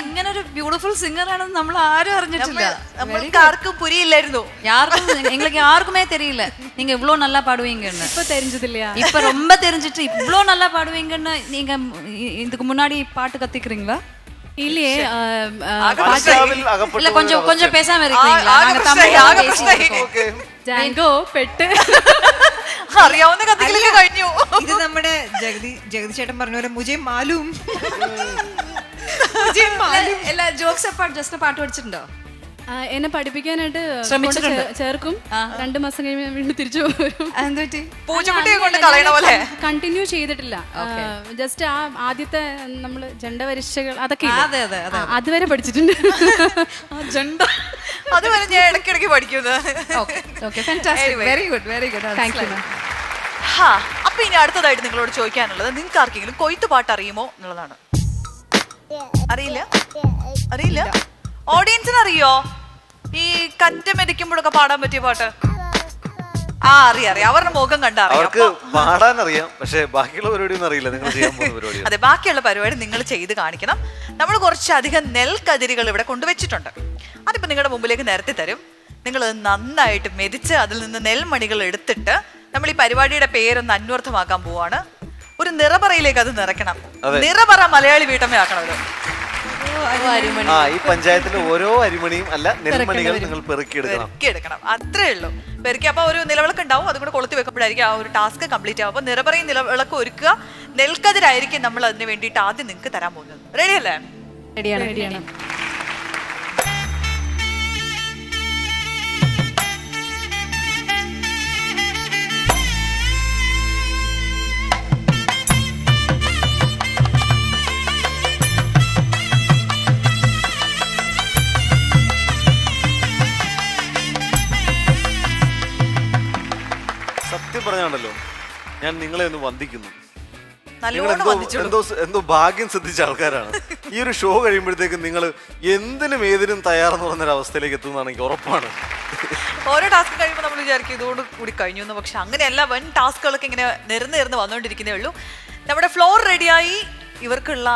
ഇങ്ങനെ ഒരു ബ്യൂട്ടിഫുൾ സിംഗർ ആണെന്ന് നമ്മൾ ആരും അറിഞ്ഞിട്ടില്ല. നമ്മൾക്ക് ആർക്കും പുരിയില്ലായിരുന്നു. எங்களுக்கு யாருக்குமே தெரியல நீங்க இவ்ளோ நல்லா பாடுவீங்கன்னு. இப்ப தெரிஞ்சதில்லையா? இப்ப ரொம்ப தெரிஞ்சிட்டு இவ்ளோ நல்லா பாடுவீங்கன்னு நீங்க இதுக்கு முன்னாடி பாட்டு கத்துக்கிறீங்களா? இல்லையே. இல்ல கொஞ்சம் கொஞ்சம் பேசாம இருக்கீங்களா? நாங்க தமிழ்ல பேசிட்டோம். ജാങ്കോ പെട്ട് അറിയാവുന്ന കഥകളൊക്കെ കഴിഞ്ഞു. ഇത് നമ്മുടെ ജഗതി ചേട്ടൻ പറഞ്ഞ പോലെ മുജേ മാലൂം എല്ലാ ജോക്സ് പാട്ട് ജസ്റ്റ് പാട്ട് പഠിച്ചിട്ടുണ്ടോ? എന്നെ പഠിപ്പിക്കാനായിട്ട് ചേർക്കും. 2 മാസം കഴിയുമ്പോൾ വീണ്ടും തിരിച്ചു പോകും. കണ്ടിന്യൂ ചെയ്തിട്ടില്ല. ജസ്റ്റ് ആ ആദ്യത്തെ നമ്മള് ജണ്ട വരിശകൾ അതൊക്കെ അതുവരെ പഠിച്ചിട്ടുണ്ട്. അതുവരെ ഞാൻ ഇടയ്ക്കിടയ്ക്ക് പഠിക്കുന്നത്. Very good very good. Thank you. അപ്പൊ ഇനി അടുത്തതായിട്ട് നിങ്ങളോട് ചോദിക്കാനുള്ളത്, നിങ്ങൾക്ക് ആർക്കെങ്കിലും കൊയ്ത്ത് പാട്ട് അറിയുമോ എന്നുള്ളതാണ്. അറിയില്ല? അറിയില്ല? ഓഡിയൻസിന് അറിയോ ഈ കറ്റ മെതിക്കുമ്പോഴൊക്കെ പാടാൻ പറ്റിയ പാട്ട്? അറിയാം. അവരുടെ മുഖം അവർക്ക് പാടാൻ അറിയാം, പക്ഷേ ബാക്കിയുള്ള പരിപാടിയൊന്നും അറിയില്ല. നിങ്ങൾ ചെയ്യാൻ പോകുന്ന പരിപാടി. അതെ, ബാക്കിയുള്ള പരിപാടി നിങ്ങൾ ചെയ്ത് കാണിക്കണം. നമ്മൾ കുറച്ചധികം നെൽക്കതിരുകൾ ഇവിടെ കൊണ്ടുവച്ചിട്ടുണ്ട്. അതിപ്പോ നിങ്ങളുടെ മുമ്പിലേക്ക് നിരത്തി തരും. നിങ്ങൾ നന്നായിട്ട് മെതിച്ച് അതിൽ നിന്ന് നെൽമണികൾ എടുത്തിട്ട് നമ്മൾ ഈ പരിപാടിയുടെ പേരൊന്ന് അന്വർത്ഥമാക്കാൻ പോവാണ്. ഒരു നിറപറയിലേക്ക് അത് നിറയ്ക്കണം. നിറപറ മലയാളി വീട്ടമ്മയാക്കണം ഇത്. ഈ പഞ്ചായത്തിലെ ഓരോ അരിമണിയും അല്ല നെൽമണികൾ നിങ്ങൾ പെറുക്കിയെടുക്കണം. അത്രേ ഉള്ളൂ. പെറുക്കി അപ്പൊ ഒരു നിലവിളക്ക് ഉണ്ടാവും, അതും കൂടെ കൊളുത്തി വെക്കുമ്പോഴായിരിക്കും ആ ഒരു ടാസ്ക് കംപ്ലീറ്റ് ആവും. അപ്പൊ നിറപറയും നിലവിളക്ക് ഒരുക്കുക. നെൽക്കതിരായിരിക്കും നമ്മൾ അതിന് വേണ്ടിയിട്ട് ആദ്യം നിങ്ങൾക്ക് തരാൻ പോകുന്നത്. റെഡി അല്ലേ? റെഡിയാണ്. ഞാൻ നിങ്ങളെ ഒന്ന് വന്ദിക്കുന്നു. നിങ്ങൾ നല്ലോണം വന്നിച്ചുള്ളൂ. എന്തോ ഭാഗ്യം ശ്രദ്ധിച്ച ആൾക്കാരാണ്. ഈ ഒരു ഷോ കഴിയുമ്പോഴത്തേക്കും നിങ്ങൾ എന്തിനും ഏതിനും തയ്യാറെന്ന് പറഞ്ഞൊരു അവസ്ഥയിലേക്ക് എത്തുന്നതാണ് എനിക്ക് ഉറപ്പാണ്. ഓരോ ടാസ്ക് കഴിയുമ്പോൾ നമ്മൾ വിചാരിക്കും ഇതുകൊണ്ട് കൂടി കഴിഞ്ഞു എന്ന്. പക്ഷെ അങ്ങനെയല്ല, വൻ ടാസ്കുകളൊക്കെ ഇങ്ങനെ നിരന്ന് വന്നുകൊണ്ടിരിക്കുന്നേ ഉള്ളൂ. നമ്മുടെ ഫ്ലോർ റെഡിയായി, ഇവർക്കുള്ള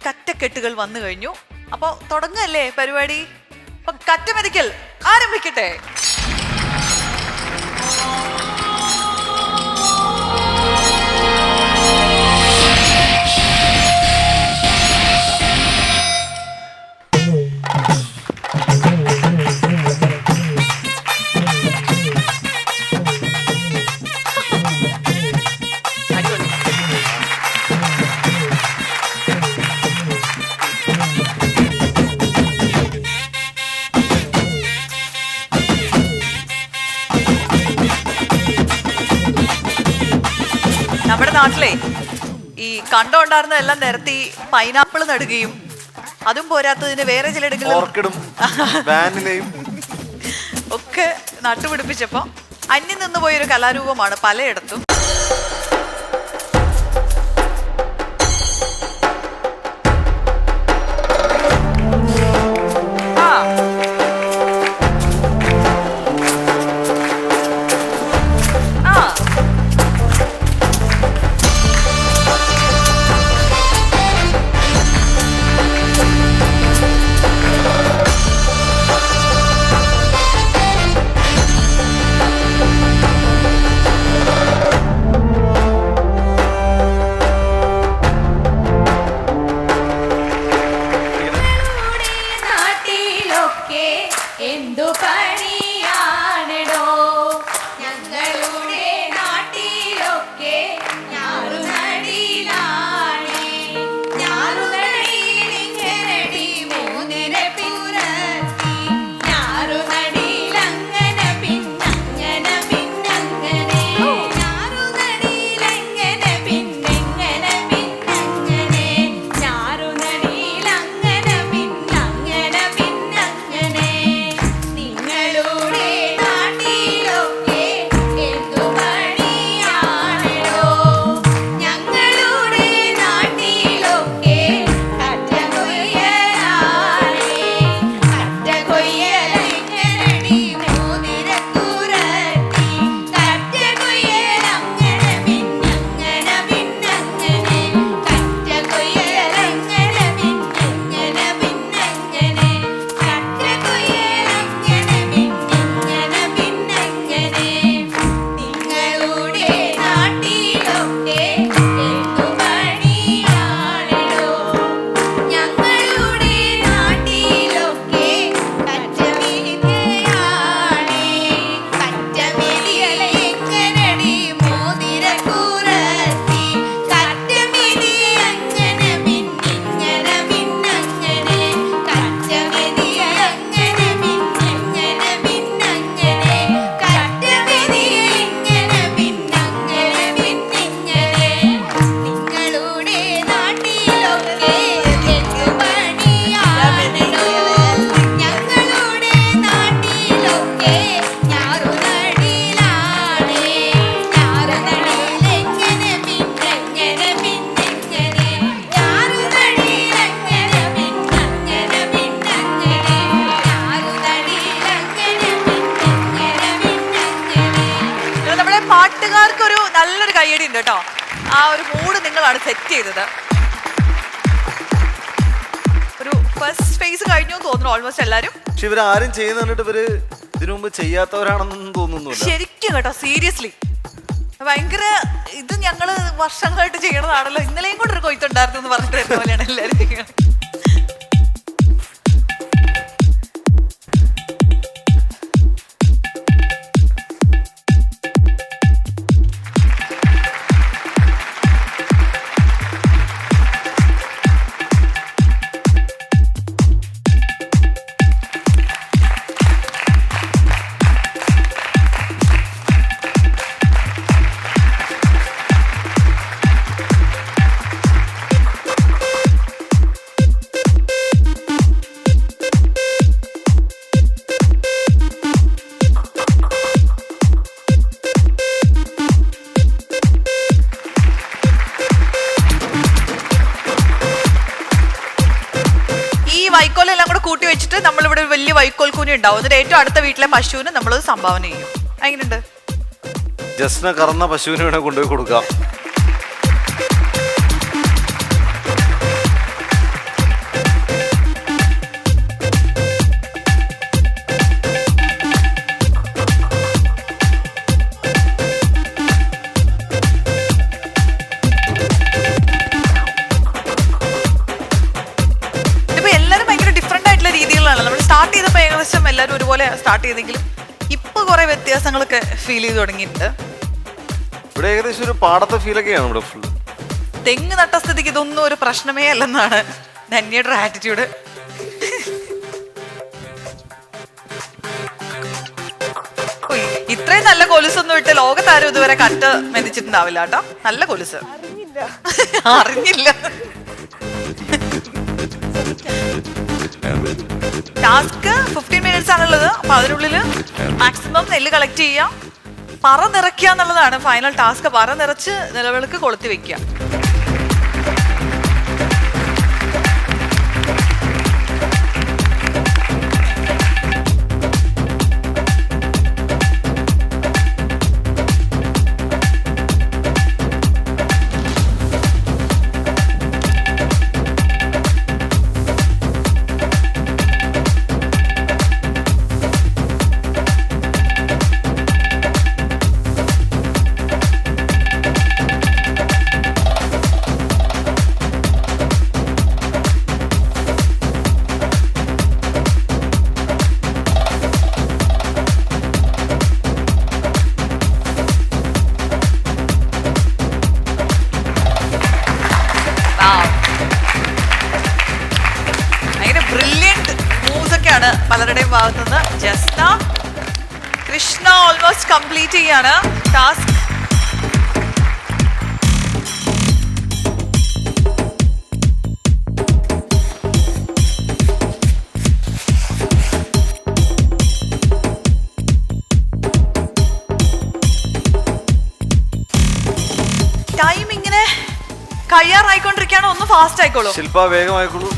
കറ്റക്കെട്ടുകൾ വന്നു കഴിഞ്ഞു. അപ്പോൾ തുടങ്ങല്ലേ പരിപാടി? അപ്പൊ കറ്റമെതിക്കൽ ആരംഭിക്കട്ടെ. നമ്മുടെ നാട്ടിലെ ഈ കണ്ടുണ്ടായിരുന്ന എല്ലാം നിരത്തി പൈനാപ്പിൾ നടുകയും അതും പോരാത്തതിന് വേറെ ചിലയിടങ്ങളിലും ഒക്കെ നട്ടുപിടിപ്പിച്ചപ്പോ അന്യം നിന്ന് പോയൊരു കലാരൂപമാണ് പലയിടത്തും. എന്തു പണിയാണടോ ഞങ്ങളുടെ നാട്ടിലൊക്കെ ഞാറുനടിയിലാണ്. ഞാറുനടിയിലിങ്ങനടി മൂന്നിനെ പുരത്തി ഞാറുനടിയിലങ്ങനെ പിന്നങ്ങനെ പിന്നങ്ങനെ ഞാറുനടിയിലെങ്ങനെ പിന്നെങ്ങനെ പിന്നങ്ങനെ ഞാറുനടിയിലങ്ങനെ പിന്നങ്ങനെ പിന്നങ്ങനെ നിങ്ങളുടെ നാട്ടിലൊക്കെ എന്തു പണിയാണടോ ഞങ്ങളുടെ നാട്ടിലൊക്കെ കറ്റകൊയ്യലാണ്. കറ്റകൊയ്യലിങ്ങനടി മൂന്നിനെ പുരത്തി കറ്റകൊയ്യലങ്ങനെ പിന്നങ്ങനെ പിന്നങ്ങനെ കറ്റകൊയ്യലങ്ങനെ പിന്നങ്ങനെ പിന്നങ്ങനെ കറ്റകൊയ്യലങ്ങനെ പിന്നങ്ങനെ പിന്നങ്ങനെ നിങ്ങളുടെ നാട്ടിലൊക്കെ എന്തു പണിയാണടോ ഞങ്ങളുടെ നാട്ടിലൊക്കെ കറ്റമിതിയാണ്. കറ്റമിതിയലെങ്ങനടി മോതിര കുറത്തി കറ്റമിതി അങ്ങനെ പിന്നിങ്ങനെ പിന്നങ്ങനെ കറ്റമിതിയങ്ങനെ പിന്നിങ്ങനെ പിന്നങ്ങനെ കറ്റമിതിയിങ്ങനെ പിന്നങ്ങനെ പിന്നിങ്ങനെ നിങ്ങളുടെ നാട്ടിലൊക്കെ എന്തു പണിയാണടോ ഞങ്ങളുടെ നാട്ടിലൊക്കെ ഞാറുനടിയിലാണ്. ഞാറുനടിയിലെങ്ങനെ പിന്നെങ്ങനെ പിന്നെങ്ങനെ ഞാറുനടിയിലെങ്ങനെ പിന്നങ്ങനെ പിന്നങ്ങനെ ഞാറുനടിയിലെങ്ങനെ പിന്നെങ്ങനെ പിന്നങ്ങനെ ഇത് നമ്മുടെ പാട്ടുകാർക്കൊരു നല്ലൊരു കയ്യടി ഉണ്ട് കേട്ടോ. ആ ഒരു മൂഡ് നിങ്ങളാണ് സെറ്റ് ചെയ്തത്. ഒരു ഫസ്റ്റ് ഫേസ് കഴിഞ്ഞു തോന്നുന്നു ഓൾമോസ്റ്റ് എല്ലാരും. പക്ഷെ ഇവരാരും ചെയ്യുന്ന കണ്ടിട്ട് ഇവര് ഇതിനു മുമ്പ് ചെയ്യാത്തവരാണെന്നൊന്നും തോന്നുന്നില്ല. ശരിക്കും കേട്ടോ, സീരിയസ്ലി ഭയങ്കര ഇത് ഞങ്ങള് വർഷങ്ങളായിട്ട് ചെയ്യണതാണല്ലോ, ഇന്നലെയും കൂടെ ഒരു കൊയ്ത്തുണ്ടായിരുന്നു എന്ന് പറഞ്ഞിട്ട് വരുന്ന പോലെയാണ് എല്ലാവരും ചെയ്യണത്. വൈക്കോലെല്ലാം കൂടെ കൂട്ടി വെച്ചിട്ട് നമ്മളിവിടെ ഒരു വലിയ വൈക്കോൽ കൂനി ഉണ്ടാവും. എന്നിട്ട് ഏറ്റവും അടുത്ത വീട്ടിലെ പശുവിന് നമ്മളത് സംഭാവന ചെയ്യും. എങ്ങനെയുണ്ട്? ജസ്റ്റിനെ കറന്ന പശുവിനെ വേണേ കൊണ്ടുപോയി കൊടുക്കാം. നമ്മൾ സ്റ്റാർട്ട് ചെയ്തപ്പോൾ ഏകദേശം എല്ലാവരും ഒരുപോലെ സ്റ്റാർട്ട് ചെയ്തെങ്കിലും ഇപ്പൊ കുറെ വ്യത്യാസങ്ങളൊക്കെ ഫീൽ ചെയ്ത് തുടങ്ങിയിട്ടുണ്ട്. ഇവിടെ ഏകദേശം ഒരു പാടത്തെ ഫീലൊക്കെയാണ് ഇവിടെ ഫുൾ. തെങ്ങ് നട്ട സ്ഥിതിക്ക് ഇതൊന്നും ഒരു പ്രശ്നമേ അല്ലെന്നാണ് ധന്യയുടെ ആറ്റിറ്റ്യൂഡ്. ഇത്രയും നല്ല കൊലുസൊന്നും ഇട്ട് ലോകത്താരും ഇതുവരെ കട്ട് മെതിച്ചിട്ടുണ്ടാവില്ല കേട്ടോ. നല്ല കൊലുസ്. അറിഞ്ഞില്ല. ടാസ്ക് 15 മിനിറ്റ്സ് ആണുള്ളത്. അപ്പൊ അതിനുള്ളിൽ മാക്സിമം നെല്ല് കളക്ട് ചെയ്യാം. പറ നിറയ്ക്കുക എന്നുള്ളതാണ് ഫൈനൽ ടാസ്ക്. പറ നിറച്ച് നിലവിളക്ക് കൊളുത്തി വെക്കുക. പലരുടെയും ഭാഗത്തുനിന്ന്. ജസ്ന, കൃഷ്ണ ഓൾമോസ്റ്റ് കംപ്ലീറ്റ് ചെയ്യാണ് ടാസ്ക്. ടൈം ഇങ്ങനെ കഴിയാറായിക്കൊണ്ടിരിക്കുകയാണ്. ഒന്ന് ഫാസ്റ്റ് ആയിക്കോളൂ. ശില്പ വേഗം ആയിക്കോളൂ.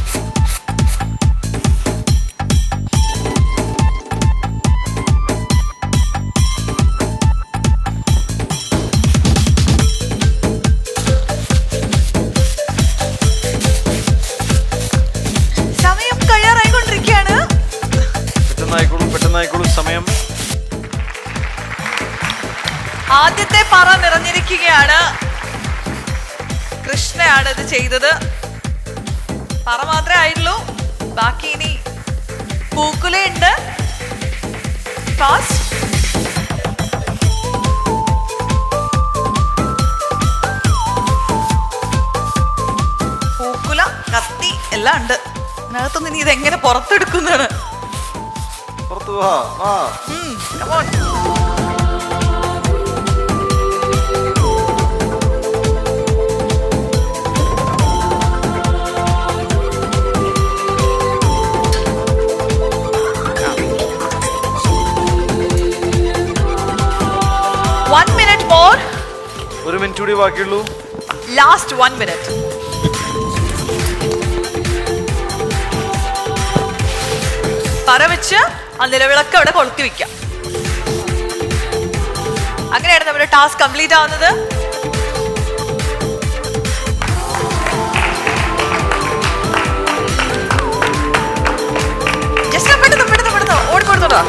സമയം ആദ്യത്തെ പറ നിറഞ്ഞിരിക്കുകയാണ്. കൃഷ്ണയാണ് ഇത് ചെയ്തത്. പറ മാത്രമേ ആയിട്ടുള്ളൂ. ബാക്കി ഇനി പൂക്കുലയുണ്ട്. ഫാസ്റ്റ്. പൂക്കുല, കത്തി എല്ലാം ഉണ്ട്. അതിനകത്തൊന്നും ഇനി ഇതെങ്ങനെ പുറത്തെടുക്കുന്നതാണ്. Come on. One minute more. ഒരു മിനിറ്റ് കൂടി ബാക്കിയുള്ളൂ. Last 1 minute. പറ വെച്ച് ആ നിലവിളക്ക് അവിടെ കൊളുത്തി വെക്കാം. അങ്ങനെയാണ് നമ്മുടെ ടാസ്ക് കംപ്ലീറ്റ് ആവുന്നത്. ജസ്റ്റ് പെട്ടെന്ന് ഓടിക്കൊടുത്തോടാ.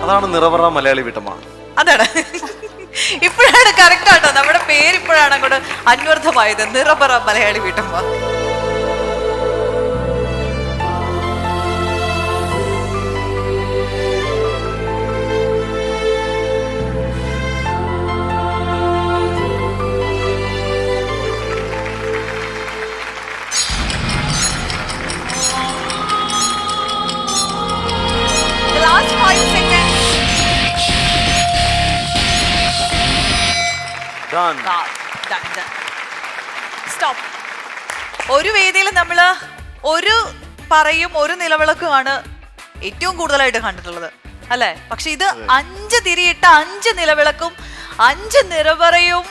അതാണ് നിറപറ മലയാളി വീട്ടമ്മ. അതാണ് ഇപ്പോഴാണ് കറക്റ്റ് ആട്ടോ. നമ്മുടെ പേര് ഇപ്പോഴാണ് അങ്ങോട്ട് അന്വർത്ഥമായത്. നിറപറ മലയാളി വീട്ടമ്മ. Done. സ്റ്റോപ്പ്. ഒരു വേദിയിൽ നമ്മൾ ഒരു പറയും ഒരു നിലവിളക്കുമാണ് ഏറ്റവും കൂടുതലായിട്ട് കണ്ടിട്ടുള്ളത് അല്ലെ? പക്ഷെ ഇത് 5 തിരിയിട്ട 5 നിലവിളക്കും 5 നിറപറയും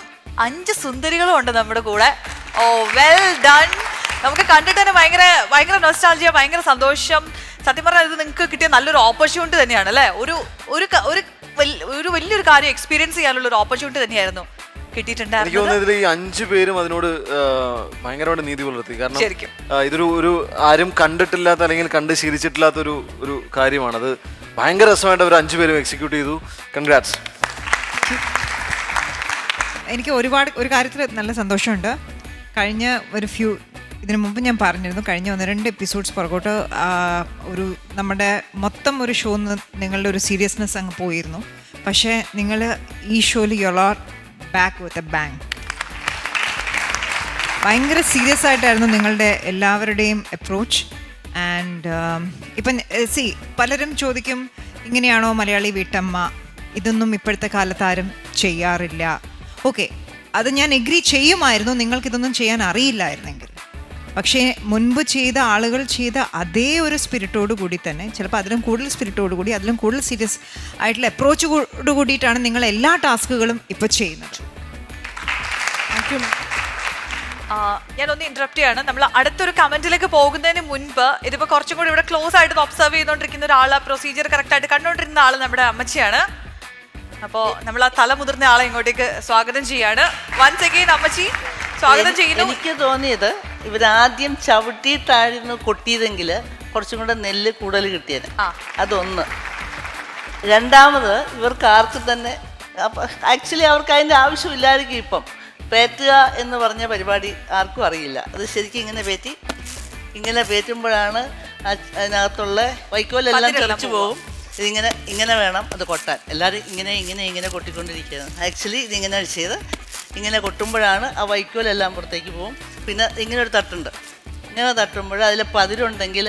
5 സുന്ദരികളും ഉണ്ട് നമ്മുടെ കൂടെ. ഓ വെൽ ഡൺ. നമുക്ക് കണ്ടിട്ട് തന്നെ ഭയങ്കര നൊസ്റ്റാൾജിയ, ഭയങ്കര സന്തോഷം. സത്യം പറഞ്ഞാൽ ഇത് നിങ്ങൾക്ക് കിട്ടിയ നല്ലൊരു ഓപ്പർച്യൂണിറ്റി തന്നെയാണ് അല്ലേ? ഒരു വലിയൊരു കാര്യം എക്സ്പീരിയൻസ് ചെയ്യാനുള്ള ഒരു ഓപ്പർച്യൂണിറ്റി തന്നെയായിരുന്നു കിട്ടിയിട്ടുണ്ടായിരുന്നു. എനിക്ക് തോന്നുന്നത് ഇതിൽ ഈ 5 പേരും അതിനോട് ഭയങ്കരമായിട്ട് നീതി പുലർത്തി. കാരണം ഇതൊരു ആരും കണ്ടിട്ടില്ലാത്ത അല്ലെങ്കിൽ കണ്ട് ശീലിച്ചിട്ടില്ലാത്ത ഒരു കാര്യമാണ്. അത് ഭയങ്കര രസമായിട്ട് അവർ 5 പേരും എക്സിക്യൂട്ട് ചെയ്തു. കൺഗ്രാറ്റ്സ്. എനിക്ക് ഒരു കാര്യത്തിൽ നല്ല സന്തോഷമുണ്ട്. കഴിഞ്ഞ ഇതിനു മുമ്പ് ഞാൻ പറഞ്ഞിരുന്നു, കഴിഞ്ഞ 1-2 എപ്പിസോഡ്സ് പുറകോട്ട് നമ്മുടെ മൊത്തം ഒരു ഷോ നിങ്ങളുടെ ഒരു സീരിയസ്നെസ് അങ്ങ് പോയിരുന്നു. പക്ഷേ നിങ്ങൾ ഈ ഷോയിൽ you are back with a bang. ഭയങ്കര സീരിയസ് ആയിട്ടായിരുന്നു നിങ്ങളുടെ എല്ലാവരുടെയും അപ്രോച്ച്. ആൻഡ് ഇപ്പം പലരും ചോദിക്കും, ഇങ്ങനെയാണോ മലയാളി വീട്ടമ്മ? ഇതൊന്നും ഇപ്പോഴത്തെ കാലത്ത് ആരും ചെയ്യാറില്ല. ഓക്കെ, അത് ഞാൻ എഗ്രി ചെയ്യുമായിരുന്നു നിങ്ങൾക്കിതൊന്നും ചെയ്യാൻ അറിയില്ലായിരുന്നെങ്കിൽ. പക്ഷേ മുൻപ് ചെയ്ത ആളുകൾ ചെയ്ത അതേ ഒരു സ്പിരിറ്റോട് കൂടി തന്നെ, ചിലപ്പോൾ അതിലും കൂടുതൽ സ്പിരിറ്റോട് കൂടി, അതിലും കൂടുതൽ സീരിയസ് ആയിട്ടുള്ള അപ്രോച്ചോട് കൂടിയിട്ടാണ് നിങ്ങൾ എല്ലാ ടാസ്കുകളും ഇപ്പോൾ ചെയ്യുന്നത്. ഞാനൊന്ന് ഇന്ററപ്റ്റ് ചെയ്യാണ്. നമ്മൾ അടുത്തൊരു കമന്റിലേക്ക് പോകുന്നതിന് മുൻപ് ഇതിപ്പോൾ കുറച്ചും കൂടി ഇവിടെ ക്ലോസ് ആയിട്ട് ഒബ്സർവ് ചെയ്തുകൊണ്ടിരിക്കുന്ന ഒരാൾ, പ്രൊസീജിയർ കറക്റ്റായിട്ട് കണ്ടുകൊണ്ടിരുന്ന ആൾ നമ്മുടെ അമ്മച്ചിയാണ്. അപ്പോൾ നമ്മൾ ആ തല മുതിർന്ന ആളെ ഇങ്ങോട്ടേക്ക് സ്വാഗതം ചെയ്യാണ്. വൺസ് അഗെയിൻ അമ്മച്ചി സ്വാഗതം ചെയ്യുന്നു. എനിക്ക് തോന്നിയത് ഇവരാദ്യം ചവിട്ടിയിട്ടായിരുന്നു കൊട്ടിയതെങ്കിൽ കുറച്ചും കൂടെ നെല്ല് കൂടുതൽ കിട്ടിയത്. അതൊന്ന്. രണ്ടാമത് ഇവർക്ക് ആർക്കും തന്നെ ആക്ച്വലി അവർക്ക് അതിൻ്റെ ആവശ്യമില്ലായിരിക്കും. ഇപ്പം പേറ്റുക എന്ന് പറഞ്ഞ പരിപാടി ആർക്കും അറിയില്ല. അത് ശരിക്കും ഇങ്ങനെ പേറ്റുമ്പോഴാണ് അതിനകത്തുള്ള വൈക്കോലെല്ലാം തെറിച്ചു പോകും. ഇങ്ങനെ വേണം അത് കൊട്ടാൻ. എല്ലാവരും ഇങ്ങനെ കൊട്ടിക്കൊണ്ടിരിക്കുകയാണ്. ആക്ച്വലി ഇതിങ്ങനെ ചെയ്ത് ഇങ്ങനെ കൊട്ടുമ്പോഴാണ് ആ വൈക്കോലെല്ലാം പുറത്തേക്ക് പോകും. പിന്നെ ഇങ്ങനെ ഒരു തട്ടുണ്ട്. ഇങ്ങനെ തട്ടുമ്പോൾ അതിൽ പതിരുണ്ടെങ്കിൽ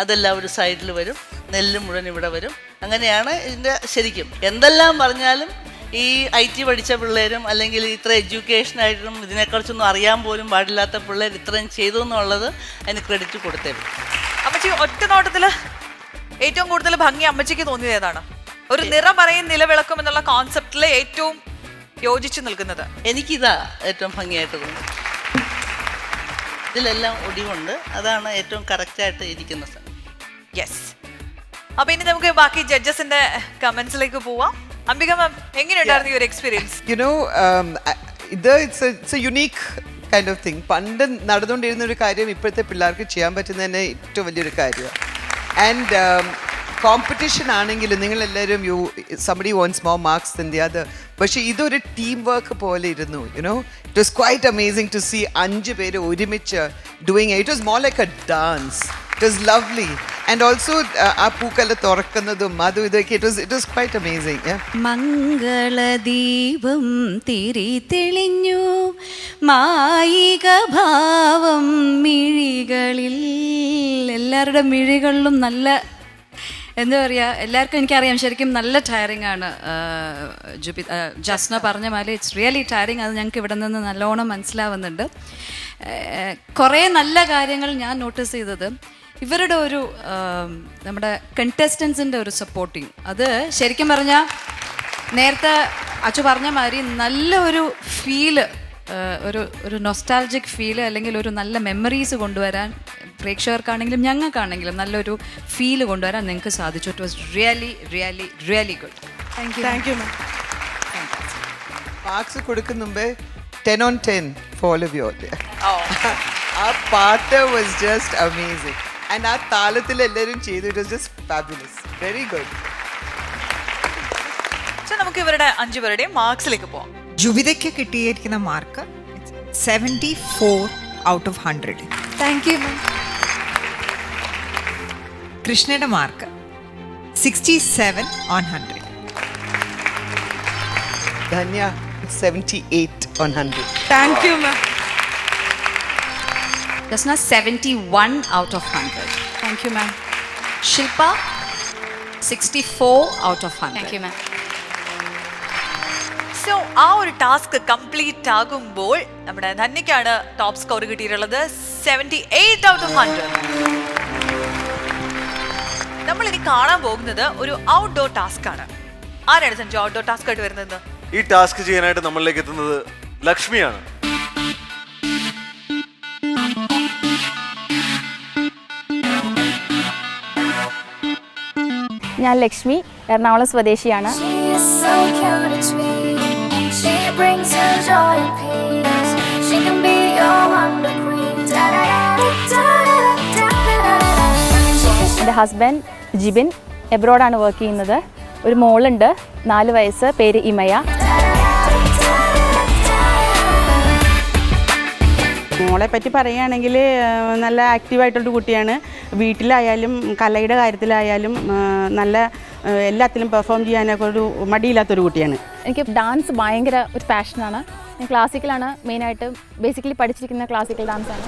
അതെല്ലാം ഒരു സൈഡിൽ വരും, നെല്ല് മുഴുവൻ ഇവിടെ വരും. അങ്ങനെയാണ് ഇതിൻ്റെ ശരിക്കും. എന്തെല്ലാം പറഞ്ഞാലും ഈ IT പഠിച്ച പിള്ളേരും അല്ലെങ്കിൽ ഇത്ര എഡ്യൂക്കേഷനായിട്ടും ഇതിനെക്കുറിച്ചൊന്നും അറിയാൻ പോലും പാടില്ലാത്ത പിള്ളേർ ഇത്രയും ചെയ്തു എന്നുള്ളത് അതിന് ക്രെഡിറ്റ് കൊടുത്തേ. അമ്മച്ചി ഒറ്റ നോട്ടത്തിൽ ഏറ്റവും കൂടുതൽ ഭംഗി അമ്മച്ചിക്ക് തോന്നിയത് ഏതാണ്? ഒരു നിറം പറയും നിലവിളക്കും എന്നുള്ള കോൺസെപ്റ്റിൽ ഏറ്റവും യോജിച്ചു നിൽക്കുന്നത്? എനിക്കിതാ ഏറ്റവും ഭംഗിയായിട്ട് തോന്നുന്നു. ഇതിലെല്ലാം ഒടിവുണ്ട്. അതാണ് ഏറ്റവും കറക്റ്റായിട്ട് ഇരിക്കുന്ന സ്ഥലം. യെസ്. അപ്പൊ ഇനി നമുക്ക് ബാക്കി ജഡ്ജസിന്റെ കമന്റ്സിലേക്ക് പോവാം. അംബിക മാം, എങ്ങനെയുണ്ടായിരുന്നു ഈ ഒരു experience? It's A unique kind of thing. പണ്ട് നടന്നുകൊണ്ടിരുന്ന ഒരു കാര്യം ഇപ്പോഴത്തെ പിള്ളേർക്ക് ചെയ്യാൻ പറ്റുന്നതന്നെ ഏറ്റവും വലിയൊരു കാര്യമാണ്. ആൻഡ് കോമ്പറ്റീഷൻ ആണെങ്കിലും നിങ്ങളെല്ലാവരും somebody wants more marks than the other. പക്ഷേ ഇതൊരു ടീം വർക്ക് പോലെ ഇരുന്നു. It was quite amazing to see 5 പേര് ഒരുമിച്ച് doing it. It was more like a dance. It was lovely. And also ആ പൂക്കല തുറക്കുന്നതും അതും ഇതൊക്കെ it was quite amazing. Mangaladeepam തിരി തെളിഞ്ഞു മായിക ഭാവം മിഴികളിൽ. എല്ലാവരുടെ മിഴികളിലും നല്ല എന്താ പറയുക, എല്ലാവർക്കും എനിക്കറിയാം ശരിക്കും നല്ല ടയറിങ് ആണ്. ജസ്ന പറഞ്ഞ പോലെ ഇറ്റ്സ് റിയലി ടയറിങ്. അത് ഞങ്ങൾക്ക് ഇവിടെ നിന്ന് നല്ലോണം മനസ്സിലാവുന്നുണ്ട്. കുറേ നല്ല കാര്യങ്ങൾ ഞാൻ നോട്ടീസ് ചെയ്തത് ഇവരുടെ ഒരു നമ്മുടെ കണ്ടസ്റ്റൻസിൻ്റെ ഒരു സപ്പോർട്ടിങ്. അത് ശരിക്കും പറഞ്ഞാൽ നേരത്തെ അച്ചു പറഞ്ഞ മാതിരി നല്ലൊരു ഫീല്, ഒരു നൊസ്റ്റാൾജിക് ഫീല് അല്ലെങ്കിൽ ഒരു നല്ല മെമ്മറീസ് കൊണ്ടുവരാൻ പ്രേക്ഷകർക്കാണെങ്കിലും ഞങ്ങൾക്കാണെങ്കിലും നല്ലൊരു ഫീല് കൊണ്ടുവരാൻ നിങ്ങൾക്ക് സാധിച്ചു. It was really good. Thank you ma'am. Marks കൊടുക്കും മുമ്പേ 10 on 10 for all of you out there. ആ പാട്ട് was just amazing. And ആ താളത്തിൽ എല്ലാവരും ചെയ്തു. It was just fabulous. Very good. നമുക്ക് ഇവരുടെ 5 പേരുടെയും മാർക്സിലേക്ക് പോവാം. ജുബിതയ്ക്ക് കിട്ടിയിരിക്കുന്ന mark 74 out of 100. Thank you. കൃഷ്ണയുടെ mark 67 on 100. Dhanya 78 on 100. Thank you ma'am. Jasna 71 out of 100. Thank you ma'am. Shilpa 64 out of 100. Thank you ma'am. So ആ ഒരു ടാസ്ക് കംപ്ലീറ്റ് ആകുമ്പോൾ നമ്മുടെ ധന്യക്കാണ് ടോപ്പ് സ്കോർ കിട്ടിയിട്ടുള്ളത് 78 ഔട്ട് ഓഫ് 100. നമ്മൾ ഇനി കാണാൻ പോകുന്നത് ഒരു ഔട്ട്ഡോർ ടാസ്ക് ആണ്. ആരാണ് സഞ്ജു ഔട്ട്ഡോർ ടാസ്ക് ആയിട്ട് വരുന്നത്? ഈ ടാസ്ക് ചെയ്യാനായിട്ട് നമ്മളിലേക്ക് എത്തുന്നത് ലക്ഷ്മിയാണ്. ഞാൻ ലക്ഷ്മി, എറണാകുളം സ്വദേശിയാണ്. എൻ്റെ ഹസ്ബൻഡ് ജിബിൻ എബ്രോഡാണ് വർക്ക് ചെയ്യുന്നത്. ഒരു മോളുണ്ട്, 4 വയസ്സ്, പേര് ഇമയ. മോളെ പറ്റി പറയുകയാണെങ്കിൽ നല്ല ആക്റ്റീവായിട്ടുള്ളൊരു കുട്ടിയാണ്. വീട്ടിലായാലും കലയുടെ കാര്യത്തിലായാലും നല്ല എല്ലാത്തിലും പെർഫോം ചെയ്യാനൊക്കെ ഒരു മടിയില്ലാത്തൊരു കുട്ടിയാണ്. എനിക്ക് ഡാൻസ് ഭയങ്കര ഒരു പാഷനാണ്. ഞാൻ ക്ലാസിക്കലാണ് മെയിനായിട്ട് ബേസിക്കലി പഠിച്ചിരിക്കുന്ന ക്ലാസിക്കൽ ഡാൻസാണ്.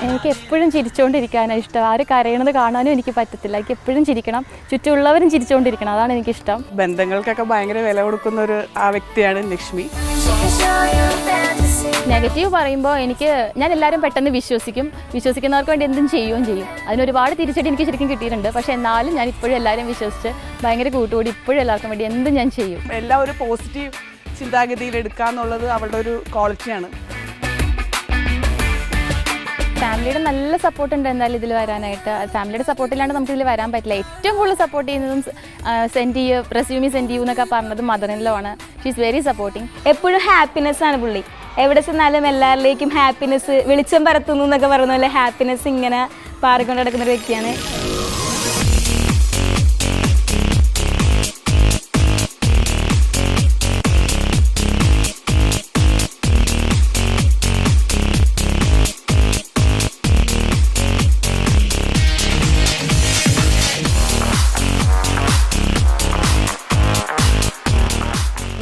എനിക്ക് എപ്പോഴും ചിരിച്ചുകൊണ്ടിരിക്കാനാണ് ഇഷ്ടം. ആരും കരയണത് കാണാനും എനിക്ക് പറ്റത്തില്ല. എനിക്ക് എപ്പോഴും ചിരിക്കണം, ചുറ്റുമുള്ളവരും ചിരിച്ചുകൊണ്ടിരിക്കണം, അതാണ് എനിക്കിഷ്ടം. ബന്ധങ്ങൾക്കൊക്കെ ഭയങ്കര വില കൊടുക്കുന്ന ഒരു വ്യക്തിയാണ് ലക്ഷ്മി. നെഗറ്റീവ് പറയുമ്പോൾ ഞാൻ എല്ലാവരും പെട്ടെന്ന് വിശ്വസിക്കുന്നവർക്ക് വേണ്ടി എന്തും ചെയ്യുകയും ചെയ്യും. അതിനൊരുപാട് തിരിച്ചടി എനിക്ക് ശരിക്കും കിട്ടിയിട്ടുണ്ട്. പക്ഷേ എന്നാലും ഞാൻ ഇപ്പോഴും എല്ലാവരും വിശ്വസിച്ച് ഭയങ്കര കൂട്ടുകൂടി ഇപ്പോഴും എല്ലാവർക്കും വേണ്ടി എന്തും ഞാൻ ചെയ്യും. എല്ലാം ഒരു പോസിറ്റീവ് ചിന്താഗതിയിൽ എടുക്കുക എന്നുള്ളത് അവളുടെ ഒരു ക്വാളിറ്റിയാണ്. ഫാമിലിയുടെ നല്ല സപ്പോർട്ട് ഉണ്ട് എന്തായാലും ഇതിൽ വരാനായിട്ട്. ഫാമിലിയുടെ സപ്പോർട്ടില്ലാണ്ട് നമുക്ക് ഇതിൽ വരാൻ പറ്റില്ല. ഏറ്റവും കൂടുതൽ സപ്പോർട്ട് ചെയ്യുന്നതും സെൻഡ് ചെയ്യൂ, റെസ്യൂമി സെൻഡ് ചെയ്യൂ എന്നൊക്കെ പറഞ്ഞത് മദർ-ഇൻ-ലോ ആണ്. She is very supporting. എപ്പോഴും ഹാപ്പിനെസ് ആണ് പുള്ളി. എവിടെ ചെന്നാലും എല്ലാവരിലേക്കും ഹാപ്പിനെസ് വെളിച്ചം പരത്തുന്നു എന്നൊക്കെ പറയുന്ന പോലെ ഹാപ്പിനെസ് ഇങ്ങനെ പാറിക്കൊണ്ട് നടക്കുന്ന ഒരു വ്യക്തിയാണ്.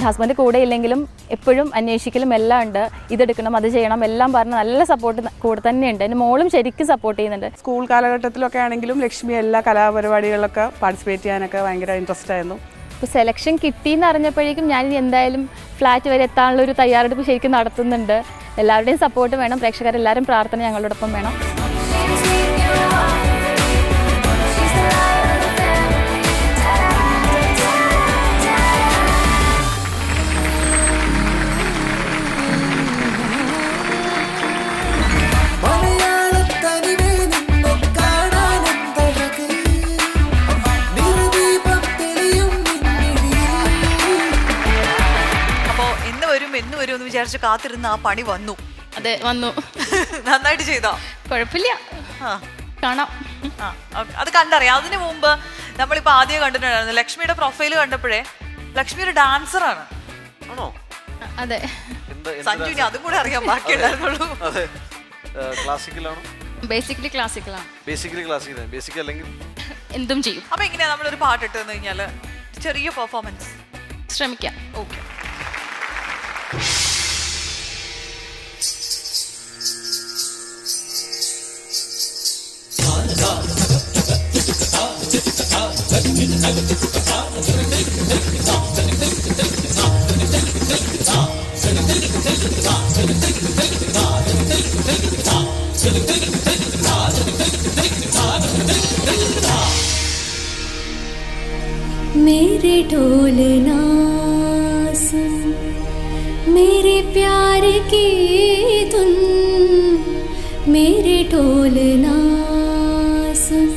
ഹസ്ബൻഡ് കൂടെ ഇല്ലെങ്കിലും എപ്പോഴും അന്വേഷിക്കലും എല്ലാം ഉണ്ട്. ഇതെടുക്കണം, അത് ചെയ്യണം എല്ലാം പറഞ്ഞ് നല്ല സപ്പോർട്ട് കൂടെ തന്നെയുണ്ട്. എൻ്റെ മോളും ശരിക്കും സപ്പോർട്ട് ചെയ്യുന്നുണ്ട്. സ്കൂൾ കാലഘട്ടത്തിലൊക്കെ ആണെങ്കിലും ലക്ഷ്മി എല്ലാ കലാപരിപാടികളിലൊക്കെ പാർട്ടിസിപ്പേറ്റ് ചെയ്യാനൊക്കെ ഭയങ്കര ഇൻട്രസ്റ്റ് ആയിരുന്നു. ഇപ്പോൾ സെലക്ഷൻ കിട്ടിയെന്ന് അറിഞ്ഞപ്പോഴേക്കും ഞാൻ എന്തായാലും ഫ്ലാറ്റ് വരെ എത്താനുള്ള ഒരു തയ്യാറെടുപ്പ് ശരിക്കും നടത്തുന്നുണ്ട്. എല്ലാവരുടെയും സപ്പോർട്ട് വേണം, പ്രേക്ഷകരെല്ലാവരും പ്രാർത്ഥന ഞങ്ങളോടൊപ്പം വേണം. എന്ന് വരും എന്ന് വിചാരിച്ച് കാത്തിരുന്ന ആ പണി വന്നു. അതെ, വന്നു. നന്നായിട്ട് ചെയ്തോ? കുഴപ്പമില്ല, കാണാം. അത് കണ്ടറിയാം. അതിനു മുമ്പ് നമ്മളിപ്പോ ആദ്യം കണ്ടിട്ടുണ്ടായിരുന്നു ലക്ഷ്മിയുടെ പ്രൊഫൈല് കണ്ടപ്പോഴേ ലക്ഷ്മി ഒരു ഡാൻസറാണ്. ആണോ? അതെ. സഞ്ജുവിന് അതും കൂടെ അറിയാൻ ബാക്കിയുണ്ടായിരുന്നുള്ളൂ. അതെ. ക്ലാസിക്കലാണോ? ബേസിക്കലി ക്ലാസിക്കലാണ്. ബേസിക് അല്ലെങ്കിൽ എന്തും ചെയ്യും. അപ്പൊ എങ്ങനെയാ നമ്മളൊരു പാട്ട് ഇട്ട് തന്നു കഴിഞ്ഞാല് ചെറിയ പെർഫോമൻസ് ശ്രമിക്കാം. ഓക്കെ. मेरे ढोलना सुन, मेरे प्यार की धुन, मेरे ढोलना सुन.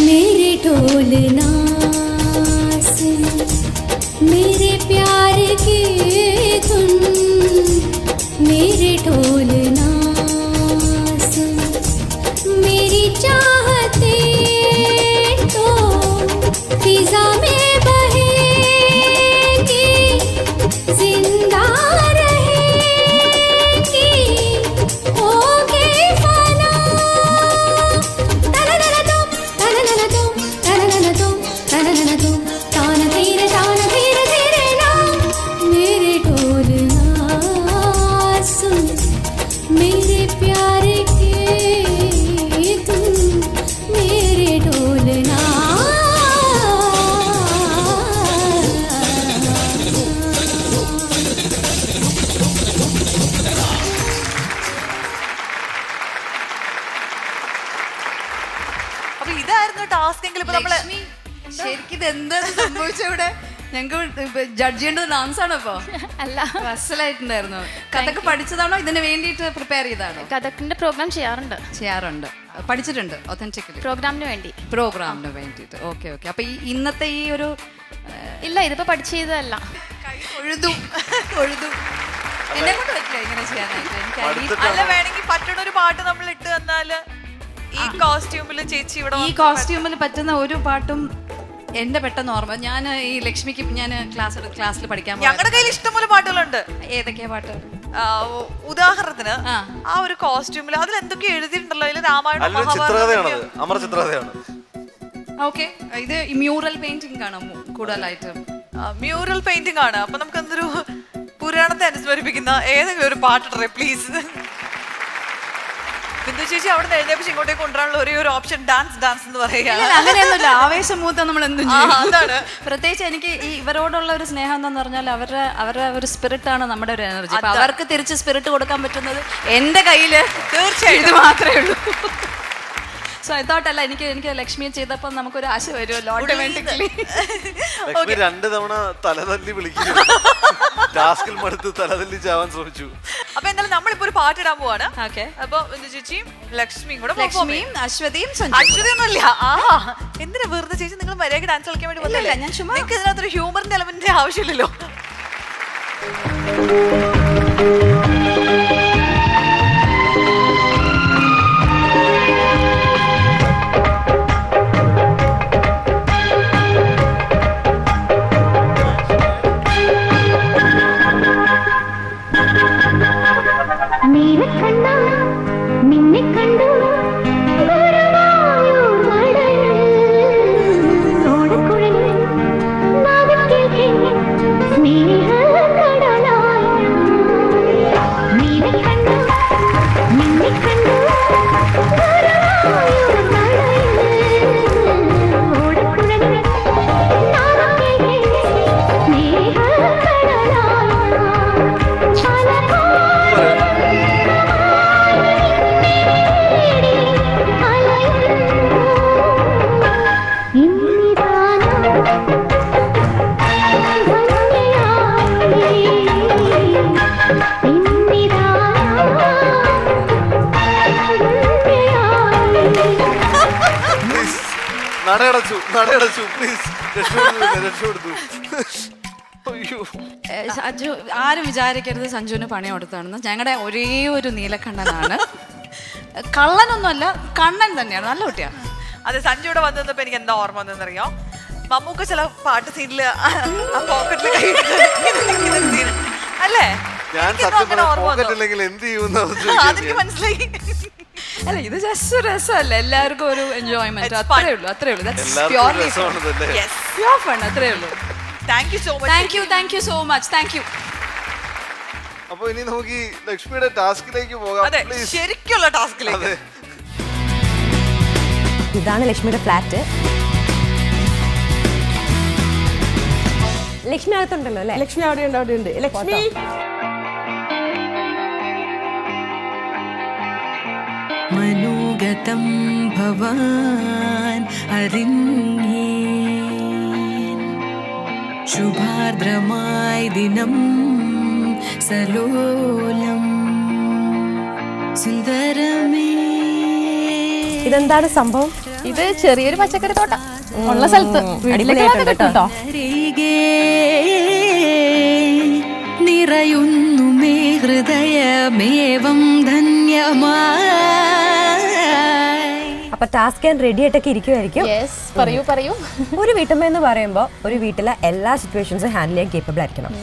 मेरे ढोलना सुन, मेरे प्यार की धुन, मेरे ढोलना सुन. मेरी चाहते तो फिजा में बहेगी, जिंदा ഇത് എന്താ സംഭവിച്ച ഇവിടെ? ഞങ്ങൾക്ക് ജഡ്ജ് ചെയ്യേണ്ടത് ഡാൻസ് ആണോ ഇപ്പോ? അല്ല, അസലായിട്ടുണ്ടായിരുന്നു. കഥക്ക് പഠിച്ചതാണോ ഇതിന് വേണ്ടിയിട്ട് പ്രിപ്പയർ ചെയ്താണോ? കഥക്കിന്റെ പ്രോഗ്രാം ചെയ്യാറുണ്ട്. പഠിച്ചിട്ടുണ്ട് ഒതന്റിക്കലി പ്രോഗ്രാമിന് വേണ്ടിയിട്ട്. ഓക്കെ. അപ്പൊ ഈ ഇന്നത്തെ ഈ ഒരു ഇല്ല, ഇതിപ്പോ പഠിച്ചു ചെയ്തതല്ല. ഒഴുതും എന്നെ കൊണ്ട് പറ്റില്ല ഇങ്ങനെ ചെയ്യാനായിട്ട്. അല്ല, വേണമെങ്കിൽ പറ്റുന്ന ഒരു പാട്ട് നമ്മൾ ഇട്ട് തന്നാല് ഈ കോസ്റ്റ്യൂമിൽ ചേച്ചി ഇവിടെ ഈ കോസ്റ്റ്യൂമിൽ പറ്റുന്ന ഒരു പാട്ടും എന്റെ പെട്ടെന്ന് ഓർമ്മ. ഞാൻ ഈ ലക്ഷ്മിക്ക് ഞാൻ ക്ലാസ്സിൽ പഠിക്കാൻ ഞങ്ങളുടെ കയ്യിൽ ഇഷ്ടംപോലെ പാട്ടുകളുണ്ട്. ഏതൊക്കെയാ പാട്ട്? ഉദാഹരണത്തിന് ആ ഒരു കോസ്റ്റ്യൂമിൽ അതിൽ എന്തൊക്കെ എഴുതിയിട്ടുണ്ടല്ലോ. അതിൽ രാമായണം, ചിത്രകഥയാണ്. ഓക്കെ, ഇത് മ്യൂറൽ പെയിന്റിംഗ് ആണ് കൂടുതലായിട്ട്. മ്യൂറൽ പെയിന്റിംഗ് ആണ്. അപ്പൊ നമുക്ക് എന്തൊരു പുരാണത്തെ അനുസ്മരിപ്പിക്കുന്ന ഏതെങ്കിലും ഒരു പാട്ടിട്ടെ പ്ലീസ്. ബിന്ദു ചേച്ചി അവിടെ നിന്ന് എഴുന്നേപ്പിച്ച് ഇങ്ങോട്ടേക്ക് കൊണ്ടുവരാനുള്ള ഒരേ ഒരു ഓപ്ഷൻ ഡാൻസ് എന്ന് പറയുകയാണ്. അങ്ങനെയൊന്നുമില്ല, ആവേശം മൂത്ത നമ്മൾ എന്തും ചെയ്യും. പ്രത്യേകിച്ച് എനിക്ക് ഈ ഇവരോടുള്ള ഒരു സ്നേഹം എന്താന്ന് പറഞ്ഞാൽ അവരുടെ ഒരു സ്പിരിറ്റ് ആണ് നമ്മുടെ ഒരു എനർജി. അപ്പൊ അവർക്ക് തിരിച്ച് സ്പിരിറ്റ് കൊടുക്കാൻ പറ്റുന്നത് എന്റെ കയ്യില് തീർച്ചയായും ഇത് മാത്രമേ ഉള്ളൂ. സോ ഐ തോട്ട് അല്ല, എനിക്ക് ലക്ഷ്മിയെ ചെയ്തപ്പോ നമുക്കൊരു ആശ വരുമല്ലോ ഓട്ടോമാറ്റിക്കലി. ലക്ഷ്മി 2 തവണ തലതല്ലി വിളിക്കുന്നു. ടാസ്കിൽ മടുത്ത് തലതല്ലി ചാവാൻ ശ്രമിച്ചു. അപ്പൊ എന്തായാലും നമ്മളിപ്പോ ഒരു പാട്ടിടാൻ പോവാണ്. അപ്പൊ ചേച്ചിയും ലക്ഷ്മിയും കൂടെ, അശ്വതിയും ഒന്നുമില്ല. എന്തിനാ വെറുതെ ചേച്ചി നിങ്ങൾ മര്യാദ ഡാൻസ് കളിക്കാൻ വേണ്ടി വന്നില്ല? നിങ്ങൾക്ക് ഇതിനകത്തൊരു ഹ്യൂമറിന്റെ എലമെന്റിന്റെ ആവശ്യമില്ലല്ലോ. നടയടച്ചു പ്ലീസ്. സഞ്ജു, ആരും വിചാരിക്കരുത് സഞ്ജുവിന് പണി കൊടുത്താണെന്ന്. ഞങ്ങളുടെ ഒരേ ഒരു നീലക്കണ്ണനാണ്. കള്ളനൊന്നുമല്ല, കണ്ണൻ തന്നെയാണ്. നല്ല കുട്ടിയാണ്. അതെ, സഞ്ജുവിടെ വന്നപ്പോ എനിക്ക് എന്താ ഓർമ്മ വന്നറിയോ? മമ്മൂക്ക ചില പാട്ട് സീനില് ആ പോക്കറ്റില് കൈ അല്ലേ? അതെനിക്ക് മനസ്സിലായി. അല്ല, ഇത് ജസ്റ്റ് രസമല്ല, എല്ലാവർക്കും ഒരു എൻജോയ്മെന്റ്. അത്രേ ഉള്ളൂ. Purely fun. അത്രേ ഉള്ളൂ. Thank you so much. Thank you. അപ്പൊ ഇനി നമുക്ക് ഈ ലക്ഷ്മിയുടെ ടാസ്കിലേക്ക് പോകാം. ശരിക്കുള്ള ടാസ്കിലേക്ക്. ഇതാണ് ലക്ഷ്മിയുടെ ഫ്ലാറ്റ്. ലക്ഷ്മി അകത്തുണ്ടല്ലോ അല്ലേ? ലക്ഷ്മി അവിടെ ഉണ്ട്. ലക്ഷ്മി മനോഗതം ഭവാൻ അറിഞ്ഞേ ശുഭാർദ്രമായ ദിനം സലോലം സുന്ദരമേ. ഇതെന്താണ് സംഭവം? ഇത് ചെറിയൊരു പച്ചക്കറി തോട്ടം ഉള്ള സ്ഥലത്ത് കേട്ടോ. നിറയുന്നു മേ ഹൃദയമേവം ധന്യമായി. അപ്പൊ ടാസ്ക് ഞാൻ റെഡി ആയിട്ടൊക്കെ ഇരിക്കുമായിരിക്കും. പറയൂ. ഒരു വീട്ടമ്മ എന്ന് പറയുമ്പോൾ ഒരു വീട്ടിലെ എല്ലാ സിറ്റുവേഷൻസും ഹാൻഡിൽ ചെയ്യാൻ കേപ്പബിൾ ആയിരിക്കണം.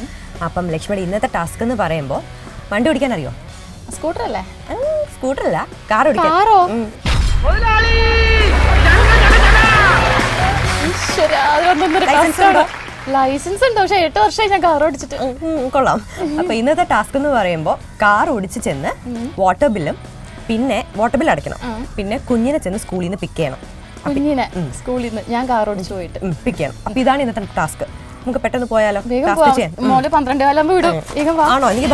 അപ്പം ലക്ഷ്മിയുടെ ഇന്നത്തെ ടാസ്ക് എന്ന് പറയുമ്പോൾ വണ്ടി ഓടിക്കാൻ അറിയോ? സ്കൂട്ടർ അല്ലേ? സ്കൂട്ടർ അല്ല, കാർ ഓടിക്കാൻ. ലൈസൻസ് ഉണ്ട്, പക്ഷെ 8 വർഷമായി ഞാൻ കാർ ഓടിച്ചിട്ട്. കൊള്ളാം. അപ്പൊ ഇന്നത്തെ ടാസ്ക് എന്ന് പറയുമ്പോൾ കാർ ഓടിച്ച് ചെന്ന് വാട്ടർ ബില്ലും പിന്നെ വാട്ടർ ബിൽ അടയ്ക്കണം. പിന്നെ കുഞ്ഞിനെ ചെന്ന് സ്കൂളിൽ നിന്ന് പിക്ക് ചെയ്യണം. കുഞ്ഞിനെ സ്കൂളിൽ നിന്ന് ഞാൻ കാർ ഓടിച്ചു പോയിട്ട് പിക്ക് ചെയ്യണം. അപ്പൊ ഇതാണ് ഇന്നത്തെ ടാസ്ക്. നമുക്ക് പെട്ടെന്ന് പോയാലോ? മോള് 12 കാലം വിടും. ആണോ? എനിക്ക്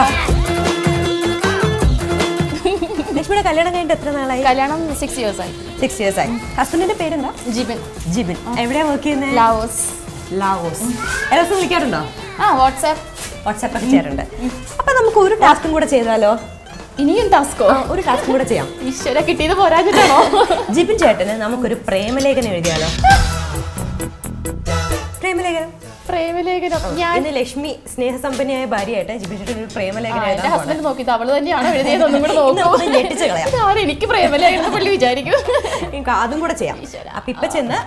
ലക്ഷ്മിയുടെ കല്യാണം കഴിഞ്ഞിട്ട് എത്ര നാളായി? കല്യാണം 6 years ആയി. 6 years ആയി. ഹസ്ബൻഡിന്റെ പേരെന്താ? ജിബിൻ. ജിബിൻ. എവിടെയാ വർക്ക് ചെയ്യുന്നത്? ലാവോസ്. എല്ലാ ദിവസവും വിളിക്കാറുണ്ടോ? വാട്സാപ്പ് ഒക്കെ ചെയ്യാറുണ്ട്. അപ്പൊ നമുക്ക് ഒരു ടാസ്കും കൂടെ ചെയ്താലോ? ഇനിയും ടാസ്കോ? ഒരു ടാസ്കും കൂടെ ചെയ്യാം. ഈശ്വര, കിട്ടിയത് പോരാഞ്ഞിട്ടാണോ? ജിബിൻ ചേട്ടന് നമുക്കൊരു പ്രേമലേഖനം എഴുതിയാലോ? പ്രേമലേഖനം. ഇന്ന് ലക്ഷ്മി സ്നേഹസമ്പന്നയായ ഭാര്യയായിട്ട് ജിബിൻ ചേട്ടൻ ഒരു പ്രേമലേഖനം എഴുതാൻ ഹസ്ബൻഡ് നോക്കിയത് അവള് തന്നെയാണോ എഴുതിയത്? ഒന്നും കൂടെ നോക്കും. ഞെട്ടിച്ച് കളയാം. എനിക്ക് പ്രേമലേഖനം പുള്ളി വിചാരിക്കും. അതും കൂടെ ചെയ്യാം. അപ്പൊ ഇപ്പൊ ചെന്ന്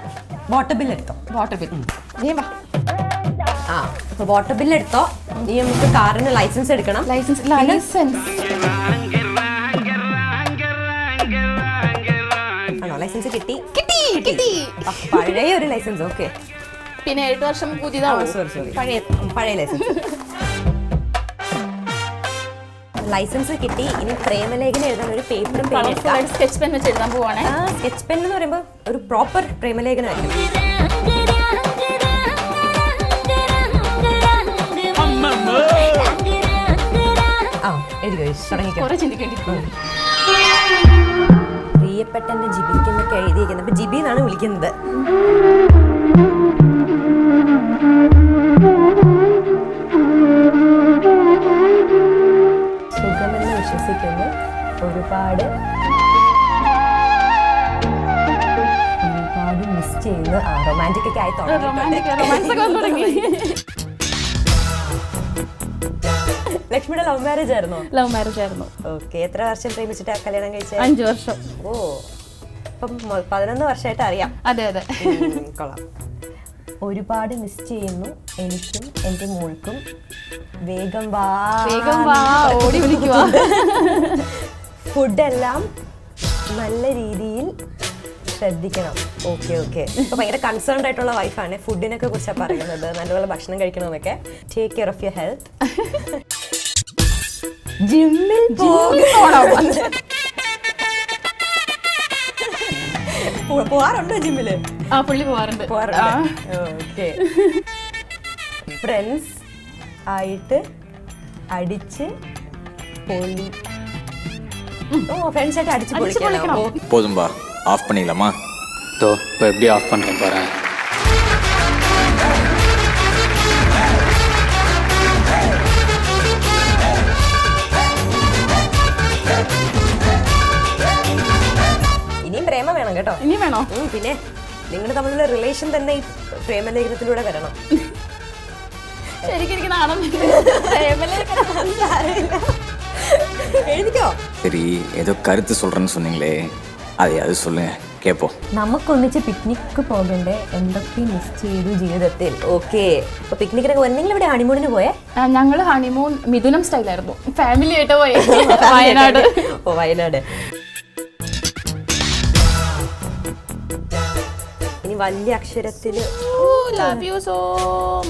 വാട്ടർ ബില്ല് എടുത്തോ. വാട്ടർ ബിൽ അപ്പൊ വാട്ടർ ബില്ല് എടുത്തോ. നീ നമുക്ക് കാറിന് ലൈസൻസ് എടുക്കണം. ആണോ? ലൈസൻസ് കിട്ടി. പഴയ ഒരു ലൈസൻസ്. ഓക്കെ. പിന്നെ 8 വർഷം പുതിയതാണോ? സോറി പഴയ ലൈസൻസ്. ലൈസൻസ് കിട്ടി. ഇനി പ്രേമലേഖനം എഴുതാൻ ഒരു പേപ്പറും പേനും സ്കെച്ച് പെൻ വെച്ച് എഴുതാൻ പോവാണ്. സ്കെച്ച് പെൻ എന്ന് പറയുമ്പോൾ ഒരു പ്രോപ്പർ പ്രേമലേഖനമായിരിക്കും. പ്രിയപ്പെട്ടെന്റെ ജിബിക്ക് എന്നൊക്കെ എഴുതിയിരിക്കുന്നത്. അപ്പൊ ജിബി എന്നാണ് വിളിക്കുന്നത്. സുഖമെന്ന് വിശ്വസിക്കുന്നു. ഒരുപാട് മിസ് ചെയ്യുന്നു. റൊമാൻറ്റിക് ഒക്കെ ആയി തുടങ്ങി. ലക്ഷ്മിയുടെ ലവ് മാരേജ് ആയിരുന്നോ? ലവ് മാരേജ് ആയിരുന്നു. ഓക്കെ. എത്ര വർഷം പ്രേമിച്ചിട്ട് കല്യാണം കഴിച്ചത്? 5 വർഷം. ഓ, അപ്പം 11 വർഷമായിട്ട് അറിയാം. അതെ. കൊള്ളാം. ഒരുപാട് മിസ് ചെയ്യുന്നു എനിക്കും എൻ്റെ മോൾക്കും. വേഗം വാ ഓടി വിളിക്കുക. ഫുഡെല്ലാം നല്ല രീതിയിൽ ശ്രദ്ധിക്കണം. ഓക്കെ. ഇപ്പൊ ഭയങ്കര കൺസേൺഡ് ആയിട്ടുള്ള വൈഫാണ്. ഫുഡിനൊക്കെ കുറിച്ചാണ് പറയുന്നത്. നല്ലപോലെ ഭക്ഷണം കഴിക്കണമെന്നൊക്കെ. Take care of your health. ജിമ്മിൽ പോവാറുണ്ടോ? ജിമ്മില് പുള്ളി പോവാറുണ്ട്. ഓക്കെ. ഫ്രണ്ട്സ് ആയിട്ട് അടിച്ച് പൊളി. ഫ്രണ്ട്സ് ആയിട്ട് അടിച്ച് പൊളിക്കണം. போதும்பா ஆஃப் பண்ணிடலாமா? தோ இப்போ எப்படி ஆஃப் பண்ணுறேன் பாரு. ഇനിയും പ്രേമ വേണം കേട്ടോ. ഇനി വേണോ? പിന്നെ നിങ്ങൾ തമ്മിലുള്ള റിലേഷൻ തന്നെ ഈ പ്രേമലേഖനത്തിലൂടെ വരണം. ശരിക്കും എനിക്ക് നാണം. എഴുതിക്കോ. சரி ஏதோ கருத்து சொல்றேன்னு சொன்னீங்களே, அது சொல்லுங்க കേപ്പോ. നമുക്കൊന്നിച്ച് പിക്നിക്ക് പോകണ്ടേ? എന്തൊക്കെ മിസ് ചെയ്തു ജീവിതത്തിൽ. ഓക്കെ. അപ്പൊ പിക്നിക്കിനൊക്കെ നിങ്ങൾ ഇവിടെ ഹണിമൂണിന് പോയേ? ഞങ്ങൾ ഹണിമൂൺ മിഥുനം സ്റ്റൈലായിരുന്നു. ഫാമിലി ആയിട്ട് പോയി. വയനാട്. വയനാട്. ഇനി വലിയ അക്ഷരത്തില് love you so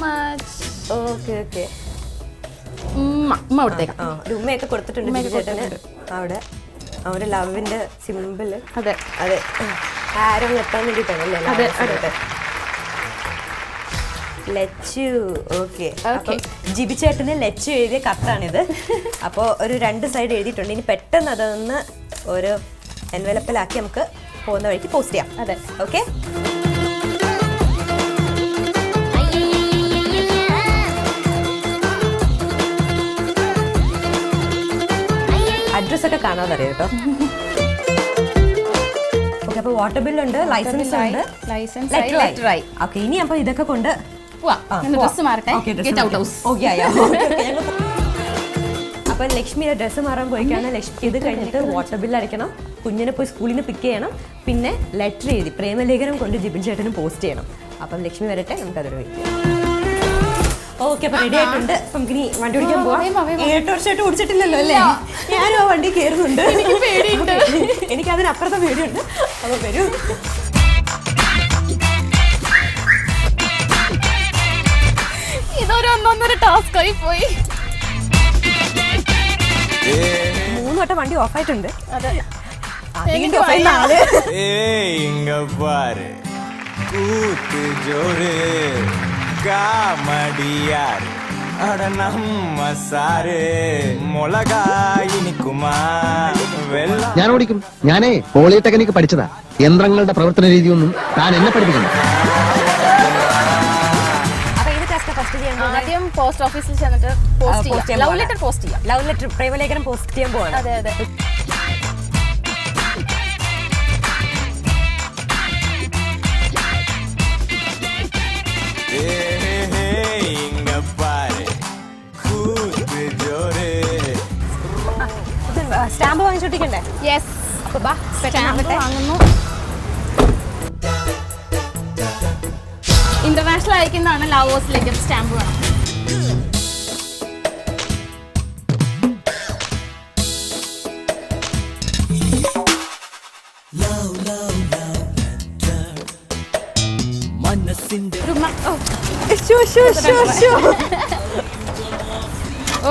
much. Okay. ഉമ്മ കൊടുത്തേക്കാം. ഒരു ഉമ്മയൊക്കെ കൊടുത്തിട്ടുണ്ട് ചേട്ടന്. അവിടെ അവരുടെ ലവിന്റെ സിമ്പിള്. അതെ. ആരും എത്താൻ വേണ്ടിട്ടാണല്ലേ. ലച്ചു. ഓക്കെ. ജിബി ചേട്ടന് ലച്ചു എഴുതിയ കത്താണിത്. അപ്പോൾ ഒരു 2 സൈഡ് എഴുതിയിട്ടുണ്ട്. ഇനി പെട്ടെന്ന് അതൊന്ന് ഒരു എൻവലപ്പിലാക്കി നമുക്ക് പോകുന്ന വഴിക്ക് പോസ്റ്റ് ചെയ്യാം. അതെ. ഓക്കെ. അഡ്രസ് ഒക്കെ കാണാതെ അറിയാം കേട്ടോ. ഓക്കെ. അപ്പൊ വാട്ടർ ബില്ലുണ്ട്, ലൈസൻസ് ഉണ്ട്, ലെറ്ററായി. ഓക്കെ. ഇനി അപ്പൊ ഇതൊക്കെ കൊണ്ട് അപ്പൊ ലക്ഷ്മിയുടെ ഡ്രസ്സ് മാറാൻ പോയിക്കാണ്. ലക്ഷ്മി ഇത് കഴിഞ്ഞിട്ട് വാട്ടർ ബില്ല് അടയ്ക്കണം. കുഞ്ഞിനെ പോയി സ്കൂളിൽ നിന്ന് പിക്ക് ചെയ്യണം. പിന്നെ ലെറ്റർ എഴുതി പ്രേമലേഖനം കൊണ്ട് ജിബിൻ ചേട്ടന് പോസ്റ്റ് ചെയ്യണം. അപ്പം ലക്ഷ്മി വരട്ടെ, നമുക്ക് അതൊരു വയ്ക്കാം. ഓക്കെ. അപ്പൊ റെഡി ആയിട്ടുണ്ട്. നമുക്ക് ഇനി വണ്ടി ഓടിക്കാൻ പോവാം. 7 വർഷമായിട്ട് ഓടിച്ചിട്ടില്ലല്ലോ അല്ലേ? ഞാനും ആ വണ്ടി കയറുന്നുണ്ട്. എനിക്ക് അതിനപ്പുറത്തെ പേടിയുണ്ട്. അപ്പൊ വരൂ. ഇതൊരു 1.5 ടാസ്ക് ആയി പോയി. 3 വട്ടം വണ്ടി ഓഫ് ആയിട്ടുണ്ട്. ഞാൻ ഓടിക്കും. ഞാനേ പോളിടെക്നിക് പഠിച്ചതാ. യന്ത്രങ്ങളുടെ പ്രവർത്തന രീതിയൊന്നും താൻ എന്നെ പഠിപ്പിക്കണം. ആദ്യം പോസ്റ്റ് ഓഫീസിൽ ചെന്നിട്ട് ലവ് ലെറ്റർ പോസ്റ്റ് ചെയ്യാം. ലവ് ലെറ്റർ പ്രേമലേഖനം പോസ്റ്റ് ചെയ്യാൻ പോവാണ്. അതെ അതെ. സ്റ്റാമ്പ് വാങ്ങിച്ചോട്ടിക്കണ്ടേ? യെസ്. അപ്പൊ ബാ സ്റ്റാമ്പ് വാങ്ങുന്നു. ഇന്റർനാഷണൽ അയക്കുന്നതാണ് ലാവോസിലേക്ക്. സ്റ്റാമ്പ് വേണം.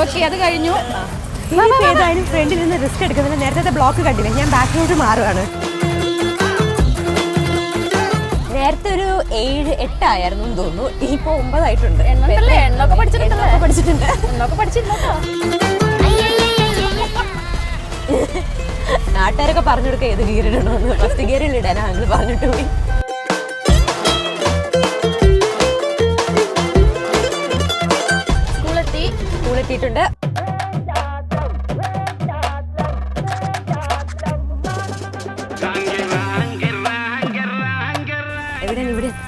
ഓക്കെ, അത് കഴിഞ്ഞു. ഏതായാലും ഫ്രണ്ടിൽ നിന്ന് റിസ്ക് എടുക്കുന്നില്ല. നേരത്തെ ബ്ലോക്ക് കണ്ടില്ലേ? ഞാൻ ബാക്കിലോട്ട് മാറുകയാണ്. നേരത്തെ ഒരു 7-8 ആയിരുന്നു എന്ന് തോന്നുന്നു. ഇപ്പൊ 9 ആയിട്ടുണ്ട്. എണ്ണൊക്കെ പഠിച്ചിട്ടുണ്ട്. നാട്ടുകാരൊക്കെ പറഞ്ഞു കൊടുക്കുക ഏത് ഗിയറിടണമെന്ന്. ഫസ്റ്റ് ഗിയറിൽ ഇടാനാണെന്ന് പറഞ്ഞിട്ട് പോയി. സ്കൂളെത്തിയിട്ടുണ്ട്.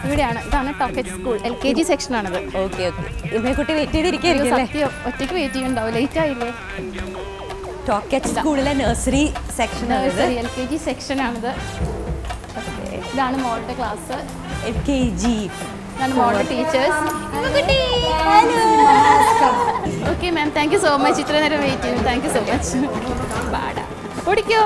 ഇവിടെയാണ്. ഇതാണ് ടോക്കറ്റ് സ്കൂൾ. LKG സെക്ഷനാണത്. Okay okay. ഇമ്മക്കുട്ടി വെയിറ്റ് ചെയ്തിരിക്കും. ഒറ്റയ്ക്ക് വെയിറ്റ് ചെയ്യുന്നുണ്ടാവും. ലേറ്റ് ആയില്ലേ? ടോക്കറ്റ് സ്കൂളിലെ നഴ്സറി സെക്ഷൻ, LKG സെക്ഷനാണിത്. ഇതാണ് മോളുടെ ക്ലാസ്. LKG. ഇതാണ് മോളുടെ teachers. Okay ma'am, thank you so much. ഇത്ര നേരം വെയിറ്റ് ചെയ്തു. Thank you so much. പാടാ ഓടിക്കോ.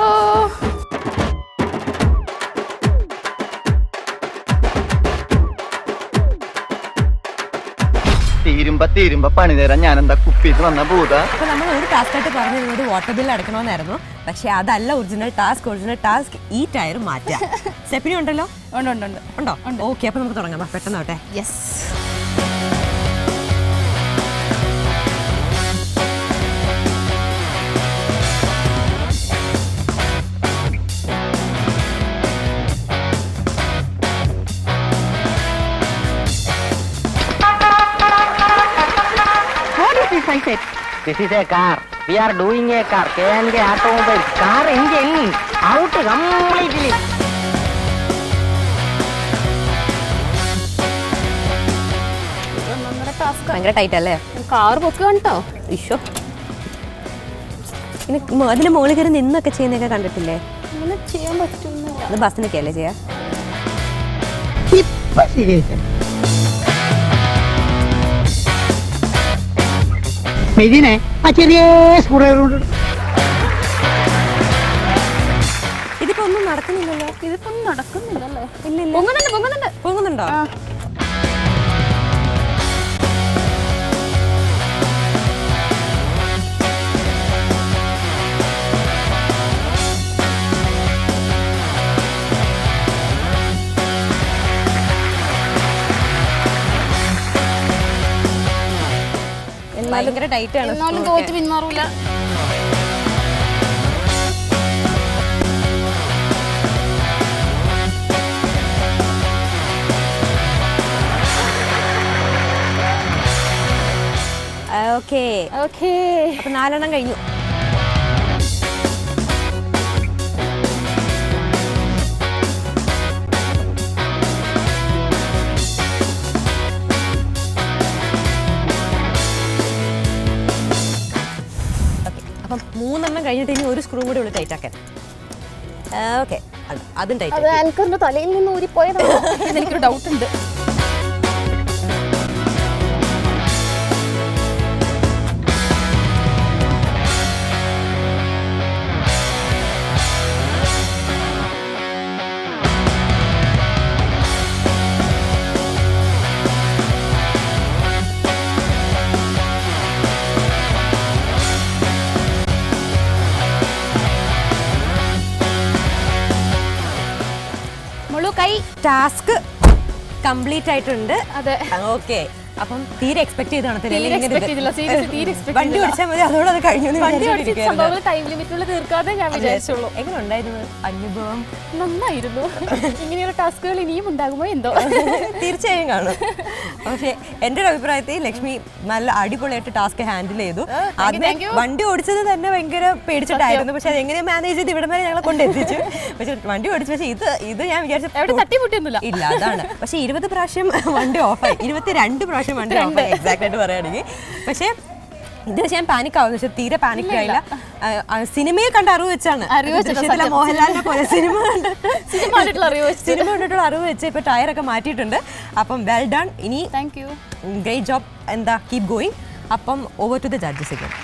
തീരുമ്പോ പണി തരാൻ ഞാൻ എന്താ കുപ്പിട്ട് വന്ന ഭൂത. അപ്പൊ നമ്മൾ ഒരു ടാസ്ക് ആയിട്ട് പറഞ്ഞിരുന്നത് വാട്ടർ ബില്ല് അടക്കണമെന്നായിരുന്നു. പക്ഷെ അതല്ല ഒറിജിനൽ ടാസ്ക് ഈ ടയർ മാറ്റാം. സ്റ്റെപ്പിനി ഉണ്ടല്ലോ? ഉണ്ടോ? ഓക്കെ, അപ്പൊ നമുക്ക് തുടങ്ങാം. പെട്ടെന്നാവട്ടെ. Yes. This is a car. We are doing a car. K&K Automobile. Car engine out completely. ഭയങ്കര ടൈറ്റ് അല്ലേ? കാർ പൊക്കുക കേട്ടോ. ഇഷോ, പിന്നെ അതിന്റെ മുകളിൽ കയറി നിന്നൊക്കെ ചെയ്യുന്നതൊക്കെ കണ്ടിട്ടില്ലേ? അങ്ങനെ ചെയ്യാൻ പറ്റുന്നില്ല. അത് ബസ്സിനൊക്കെ അല്ലേ ചെയ്യാ? മെജിനെ ആ ചെറിയ സ്കൂളുകളുണ്ട്. ഇതിപ്പോ ഒന്നും നടക്കുന്നില്ലല്ലോ. നടക്കുന്നില്ലല്ലേ? ഇല്ല. പൊങ്ങുന്നുണ്ടോ? ഭയങ്കര ടൈറ്റ് ആണ്. എന്നാലും തോറ്റ് പിന്മാറൂല. ഓക്കെ. അപ്പൊ 4 കഴിഞ്ഞു. അപ്പം 3 കഴിഞ്ഞിട്ട് ഇനി ഒരു സ്ക്രൂ കൂടി ഉള്ളു ടൈറ്റ് ആക്കാൻ. ഓക്കെ, അതും ടൈറ്റ്. ആങ്കറിന്റെ തലയിൽ നിന്ന് ഊരിപ്പോയതാണ്. എനിക്കൊരു ഡൗട്ട് ഉണ്ട്. ടാസ്ക് കംപ്ലീറ്റ് ആയിട്ടുണ്ട്. അതെ. ഓക്കെ, അപ്പം തീരെ എക്സ്പെക്ട് ചെയ്ത് തീരെ expect ചെയ്തില്ല. Seriously, തീരെ expect വണ്ടി ചെയ്തില്ല. ഓടിച്ചാൽ മതി, അതോടെ അത് കഴിഞ്ഞു എന്ന് വണ്ടി ഓടിച്ച് വിചാരിച്ചിരിക്കുകയായിരുന്നു. സംഭവങ്ങൾ ടൈം ലിമിറ്റിനുള്ളിൽ തീർക്കാതെ ഞാൻ വിചാരിച്ചുള്ളൂ. എങ്ങനെ ഉണ്ടായിരുന്നു അനുഭവം? നന്നായിരുന്നു. ഇങ്ങനെയുള്ള ടാസ്കുകൾ ഇനിയും ഉണ്ടാകുമോ എന്തോ. തീർച്ചയായും കാണും. പക്ഷേ എൻ്റെ ഒരു അഭിപ്രായത്തിൽ ലക്ഷ്മി നല്ല അടിപൊളിയായിട്ട് ടാസ്ക് ഹാൻഡിൽ ചെയ്തു. ആദ്യം വണ്ടി ഓടിച്ചത് തന്നെ ഭയങ്കര പേടിച്ചിട്ടായിരുന്നു. പക്ഷെ അതെങ്ങനെ മാനേജ് ചെയ്ത് ഇവിടെ വരെ ഞങ്ങളെ കൊണ്ടെത്തിച്ചു. പക്ഷെ വണ്ടി ഓടിച്ചു. പക്ഷേ ഇത് ഞാൻ വിചാരിച്ചു തട്ടിമുട്ടിയൊന്നുമില്ല. ഇല്ല, അതാണ്. പക്ഷെ 20 പ്രാവശ്യം വണ്ടി ഓഫായി, 22 പ്രാവശ്യം വണ്ടി ഓഫായി എക്സാക്ട് ആയിട്ട് പറയുകയാണെങ്കിൽ. പക്ഷേ ഇത് ഞാൻ പാനിക് ആവുന്നു. പക്ഷെ തീരെ പാനിക് ആയില്ല. സിനിമയിൽ കണ്ട അറിവ് വെച്ചാണ്, മോഹൻലാലിനെ പോലെ സിനിമ കണ്ടിട്ടുള്ള അറിവ് വെച്ച് ഇപ്പൊ ടയറൊക്കെ മാറ്റിയിട്ടുണ്ട്. അപ്പം വെൽ ഡൺ. ഇനി ഗ്രേറ്റ് ജോബ്. എന്താ, കീപ് ഗോയിങ്. അപ്പം over to the judges again.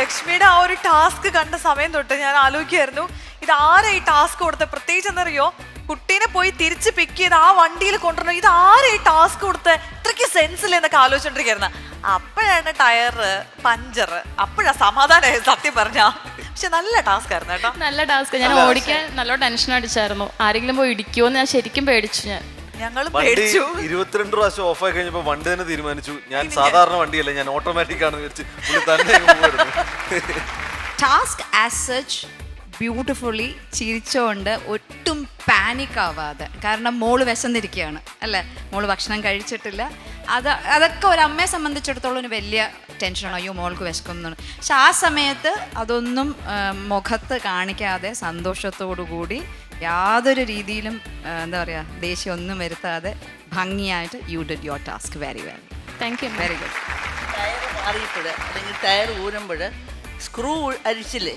ലക്ഷ്മിയുടെ ആ ഒരു ടാസ്ക് കണ്ട സമയം തൊട്ട് ഞാൻ ആലോചിക്കായിരുന്നു, ഇത് ആരെ ഈ ടാസ്ക് കൊടുത്ത? പ്രത്യേകിച്ച് എന്നറിയോ, കുട്ടീനെ പോയി തിരിച്ച് പിക്ക് ചെയ്ത് ആ വണ്ടിയിൽ കൊണ്ടുവരണം. ഇത് ആരെ ഈ ടാസ്ക് കൊടുത്ത? ഇത്രയ്ക്ക് സെൻസില്ല എന്നൊക്കെ ആലോചിച്ചോണ്ടിരിക്കുന്ന അപ്പോഴാണ് ടയറ് പഞ്ചർ. അപ്പോഴാ സമാധാനമായി സത്യം പറഞ്ഞ. പക്ഷെ നല്ല ടാസ്ക് ആയിരുന്നു കേട്ടോ. നല്ല ടാസ്ക്. ഞാൻ ഓടിക്കാൻ നല്ല ടെൻഷൻ അടിച്ചായിരുന്നു. ആരെങ്കിലും പോയി ഇടിക്കുമോ എന്ന് ഞാൻ ശരിക്കും പേടിച്ചു. ഞങ്ങളും വണ്ടി 22 പ്രാവശ്യം ഓഫായി കഴിഞ്ഞപ്പോ വണ്ടി തന്നെ തീരുമാനിച്ചു, ഞാൻ സാധാരണ വണ്ടിയല്ല, ഞാൻ ഓട്ടോമാറ്റിക് ആണെന്ന് വെച്ച് തന്നെ ടാസ്ക് ആസ് സച്ച് ബ്യൂട്ടിഫുള്ളി ചിരിച്ചുകൊണ്ട് ഒട്ടും പാനിക് ആവാതെ. കാരണം മോള് വിശന്നിരിക്കുകയാണ് അല്ലേ, മോള് ഭക്ഷണം കഴിച്ചിട്ടില്ല. അതൊക്കെ ഒരു അമ്മയെ സംബന്ധിച്ചിടത്തോളം ഒരു വലിയ ടെൻഷനാണ്, അയ്യോ മോൾക്ക് വിശക്കുന്നു. പക്ഷെ ആ സമയത്ത് അതൊന്നും മുഖത്ത് കാണിക്കാതെ സന്തോഷത്തോടു കൂടി യാതൊരു രീതിയിലും എന്താ പറയുക ദേഷ്യം ഒന്നും വരുത്താതെ ഭംഗിയായിട്ട് you did your task very well. Thank you. Very good. Tyre മാറിയപ്പോൾ അല്ലെങ്കിൽ ടയർ ഊരുമ്പോൾ സ്ക്രൂ അഴിച്ചില്ലേ,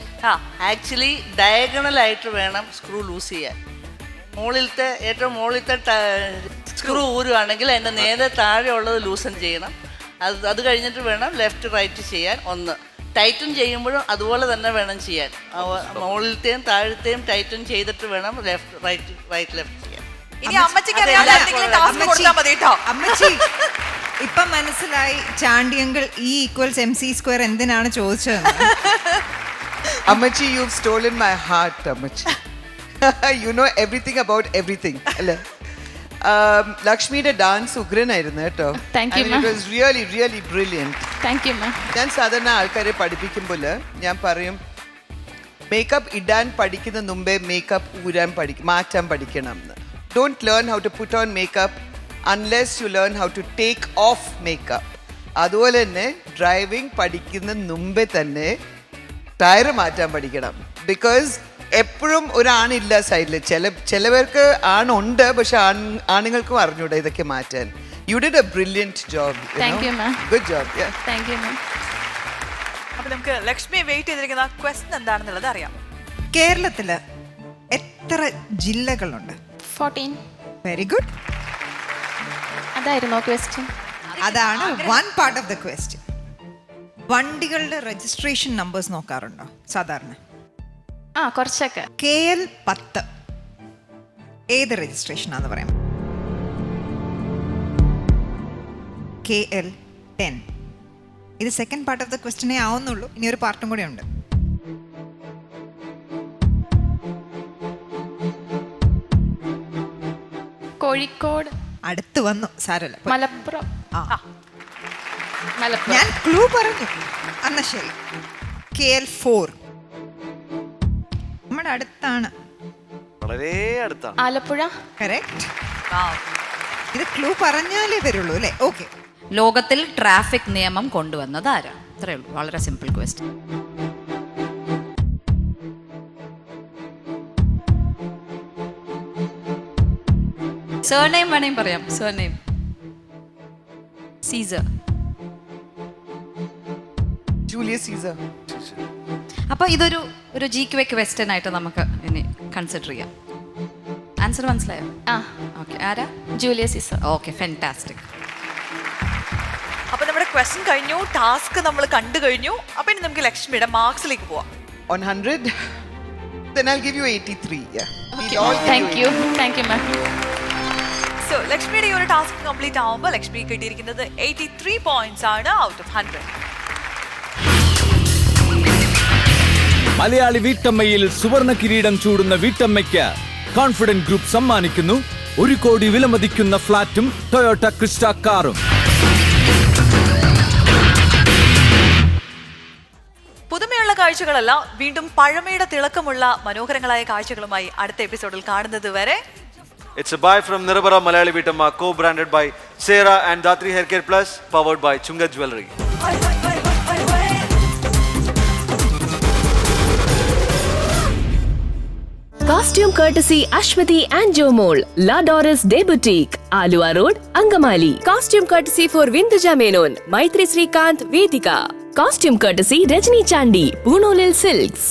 ആക്ച്വലി ഡയഗണലായിട്ട് വേണം സ്ക്രൂ ലൂസ് ചെയ്യാൻ. ഏറ്റവും മുകളിലത്തെ സ്ക്രൂ ഊരുവാണെങ്കിൽ അതിൻ്റെ നേരെ താഴെ ഉള്ളത് ലൂസൺ ചെയ്യണം. അത് കഴിഞ്ഞിട്ട് വേണം ലെഫ്റ്റ് റൈറ്റ് ചെയ്യാൻ. ഒന്ന് ടൈറ്റൻ ചെയ്യുമ്പോഴും അതുപോലെ തന്നെ വേണം ചെയ്യാൻ. മുകളിലത്തെയും താഴത്തെയും ടൈറ്റൻ ചെയ്തിട്ട് വേണം ലെഫ്റ്റ് ലെഫ്റ്റ് ചെയ്യാൻ. ഇനി അമ്മച്ചിക്ക് അറിയാതെ എന്തെങ്കിലും ടാസ്ക് കൊടുത്താൽ മതി കേട്ടോ. അമ്മച്ചി ഇപ്പൊ മനസ്സിലായി ചാണ്ടിയങ്കിൾ E = MC² എന്തിനാണ് ചോദിച്ചത്. അമ്മച്ചി, you have stolen my heart. അമ്മച്ചി, you know everything about everything അല്ലേ. ലക്ഷ്മിയുടെ ഡാൻസ് ഉഗ്രനായിരുന്നു കേട്ടോ. It was really really brilliant. Thank you ma'am. ഞാൻ സാധാരണ ആൾക്കാരെ പഠിപ്പിക്കുമ്പോൾ ഞാൻ പറയും, മേക്കപ്പ് ഇടാൻ പഠിക്കുന്ന മുമ്പേ മേക്കപ്പ് മാറ്റാൻ പഠിക്കണം എന്ന്. Don't learn how to put on makeup unless you learn how to take off makeup. അതുപോലെ തന്നെ ഡ്രൈവിംഗ് പഠിക്കുന്ന മുമ്പേ തന്നെ ടയർ മാറ്റാൻ പഠിക്കണം. ബിക്കോസ് എപ്പോഴും ഒരാണില്ല സൈഡിൽ. ചിലവർക്ക് ആണുണ്ട്, പക്ഷെ ആണുങ്ങൾക്കും അറിഞ്ഞൂടെ ഇതൊക്കെ മാറ്റാൻ. You did A brilliant job. Good job. Thank you മാം. അപ്പൊ നമുക്ക് ലക്ഷ്മി വെയിറ്റ് ചെയ്തിരിക്കുന്ന ക്വസ്റ്റ്യൻ എന്താണെന്നുള്ളത് അറിയാം. കേരളത്തില് എത്ര ജില്ലകളുണ്ട്? 14. Very good. അതായിരുന്നു ക്വസ്റ്റ്യൻ. അതാണ് one part of the question. വണ്ടികളുടെ രജിസ്ട്രേഷൻ നമ്പേഴ്സ് നോക്കാറുണ്ടോ സാധാരണ? കുറച്ചൊക്കെ. KL 10 ഏത് രജിസ്ട്രേഷൻ ആണെന്ന് പറയാം? KL 10. ഇത് സെക്കൻഡ് പാർട്ട് ഓഫ് ദ ക്വസ്റ്റ്യനേ ആവുന്നുള്ളൂ. ഇനി ഒരു പാർട്ടും കൂടെ ഉണ്ട്. കോഴിക്കോട്. അടുത്ത് വന്നു, സാരല്ല. മലപ്പുറം. ഞാൻ ക്ലൂ പറഞ്ഞു. എന്നാ ശരി, KL 4 നമ്മുടെ അടുത്താണ്, വളരെ അടുത്താണ്. ആലപ്പുഴ. കറക്റ്റ്. ഇത് ക്ലൂ പറഞ്ഞാലേ വരുള്ളൂ അല്ലേ? ഓക്കെ. ലോകത്തിൽ ട്രാഫിക് നിയമം കൊണ്ടുവന്നത് ആരാ? അത്രേ ഉള്ളൂ. വളരെ സിമ്പിൾ ക്വസ്റ്റ്യൻ. സർനെയിം വേണേലും പറയാം. Surname Caesar. Julius Caesar. അപ്പോൾ ഇതൊരു GQ ക്വസ്റ്റ്യൻ ആയിട്ട് നമുക്ക് ഇനി കൺസിഡർ ചെയ്യാം. ആൻസർ മനസ്സിലായോ? ഓക്കെ. ആരാ? Julius Caesar. Okay, fantastic. അപ്പൊ നമ്മുടെ ക്വസ്റ്റ്യൻ കഴിഞ്ഞു, ടാസ്ക് നമ്മൾ കണ്ടു കഴിഞ്ഞു. അപ്പൊ ഇനി നമുക്ക് ലക്ഷ്മിയുടെ മാർക്സിലേക്ക് പോവാം. On 100, then I'll give you 83. Yeah. Thank you. Thank you, ma'am. So ലക്ഷ്മിയുടെ ഈ ഒരു ടാസ്ക് കംപ്ലീറ്റ് ആവുമ്പോൾ ലക്ഷ്മി കിട്ടിയിരിക്കുന്നത് 83 പോയിന്റ്സ് ആണ് ഔട്ട് ഓഫ് 100. മലയാളി വീട്ടമ്മയിൽ സുവർണ കിരീടം ചൂടുന്ന വീട്ടമ്മയ്ക്ക് കോൺഫിഡന്റ് ഗ്രൂപ്പ് സമ്മാനിക്കുന്നു 1 കോടി വിലമതിക്കുന്ന ഫ്ളാറ്റും ടൊയോട്ട ക്രിസ്റ്റ കാറും. പുതുമയുള്ള കാഴ്ചകളല്ല, വീണ്ടും പഴമയുടെ തിളക്കമുള്ള മനോഹരങ്ങളായ കാഴ്ചകളുമായി അടുത്ത എപ്പിസോഡിൽ കാണുന്നത് വരെ It's a bye from Nirabara Malayali Veetamma, co-branded by Sera and Datri Hair Care Plus, powered by Chunga Jewelry. Costume courtesy Ashwati and Jomol, La Doris Day Boutique, Alua Road, Angamali. Costume courtesy for Vinduja Menon, Maitri Srikanth, Vedika. Costume courtesy Rajni Chandi, Punolil Silks.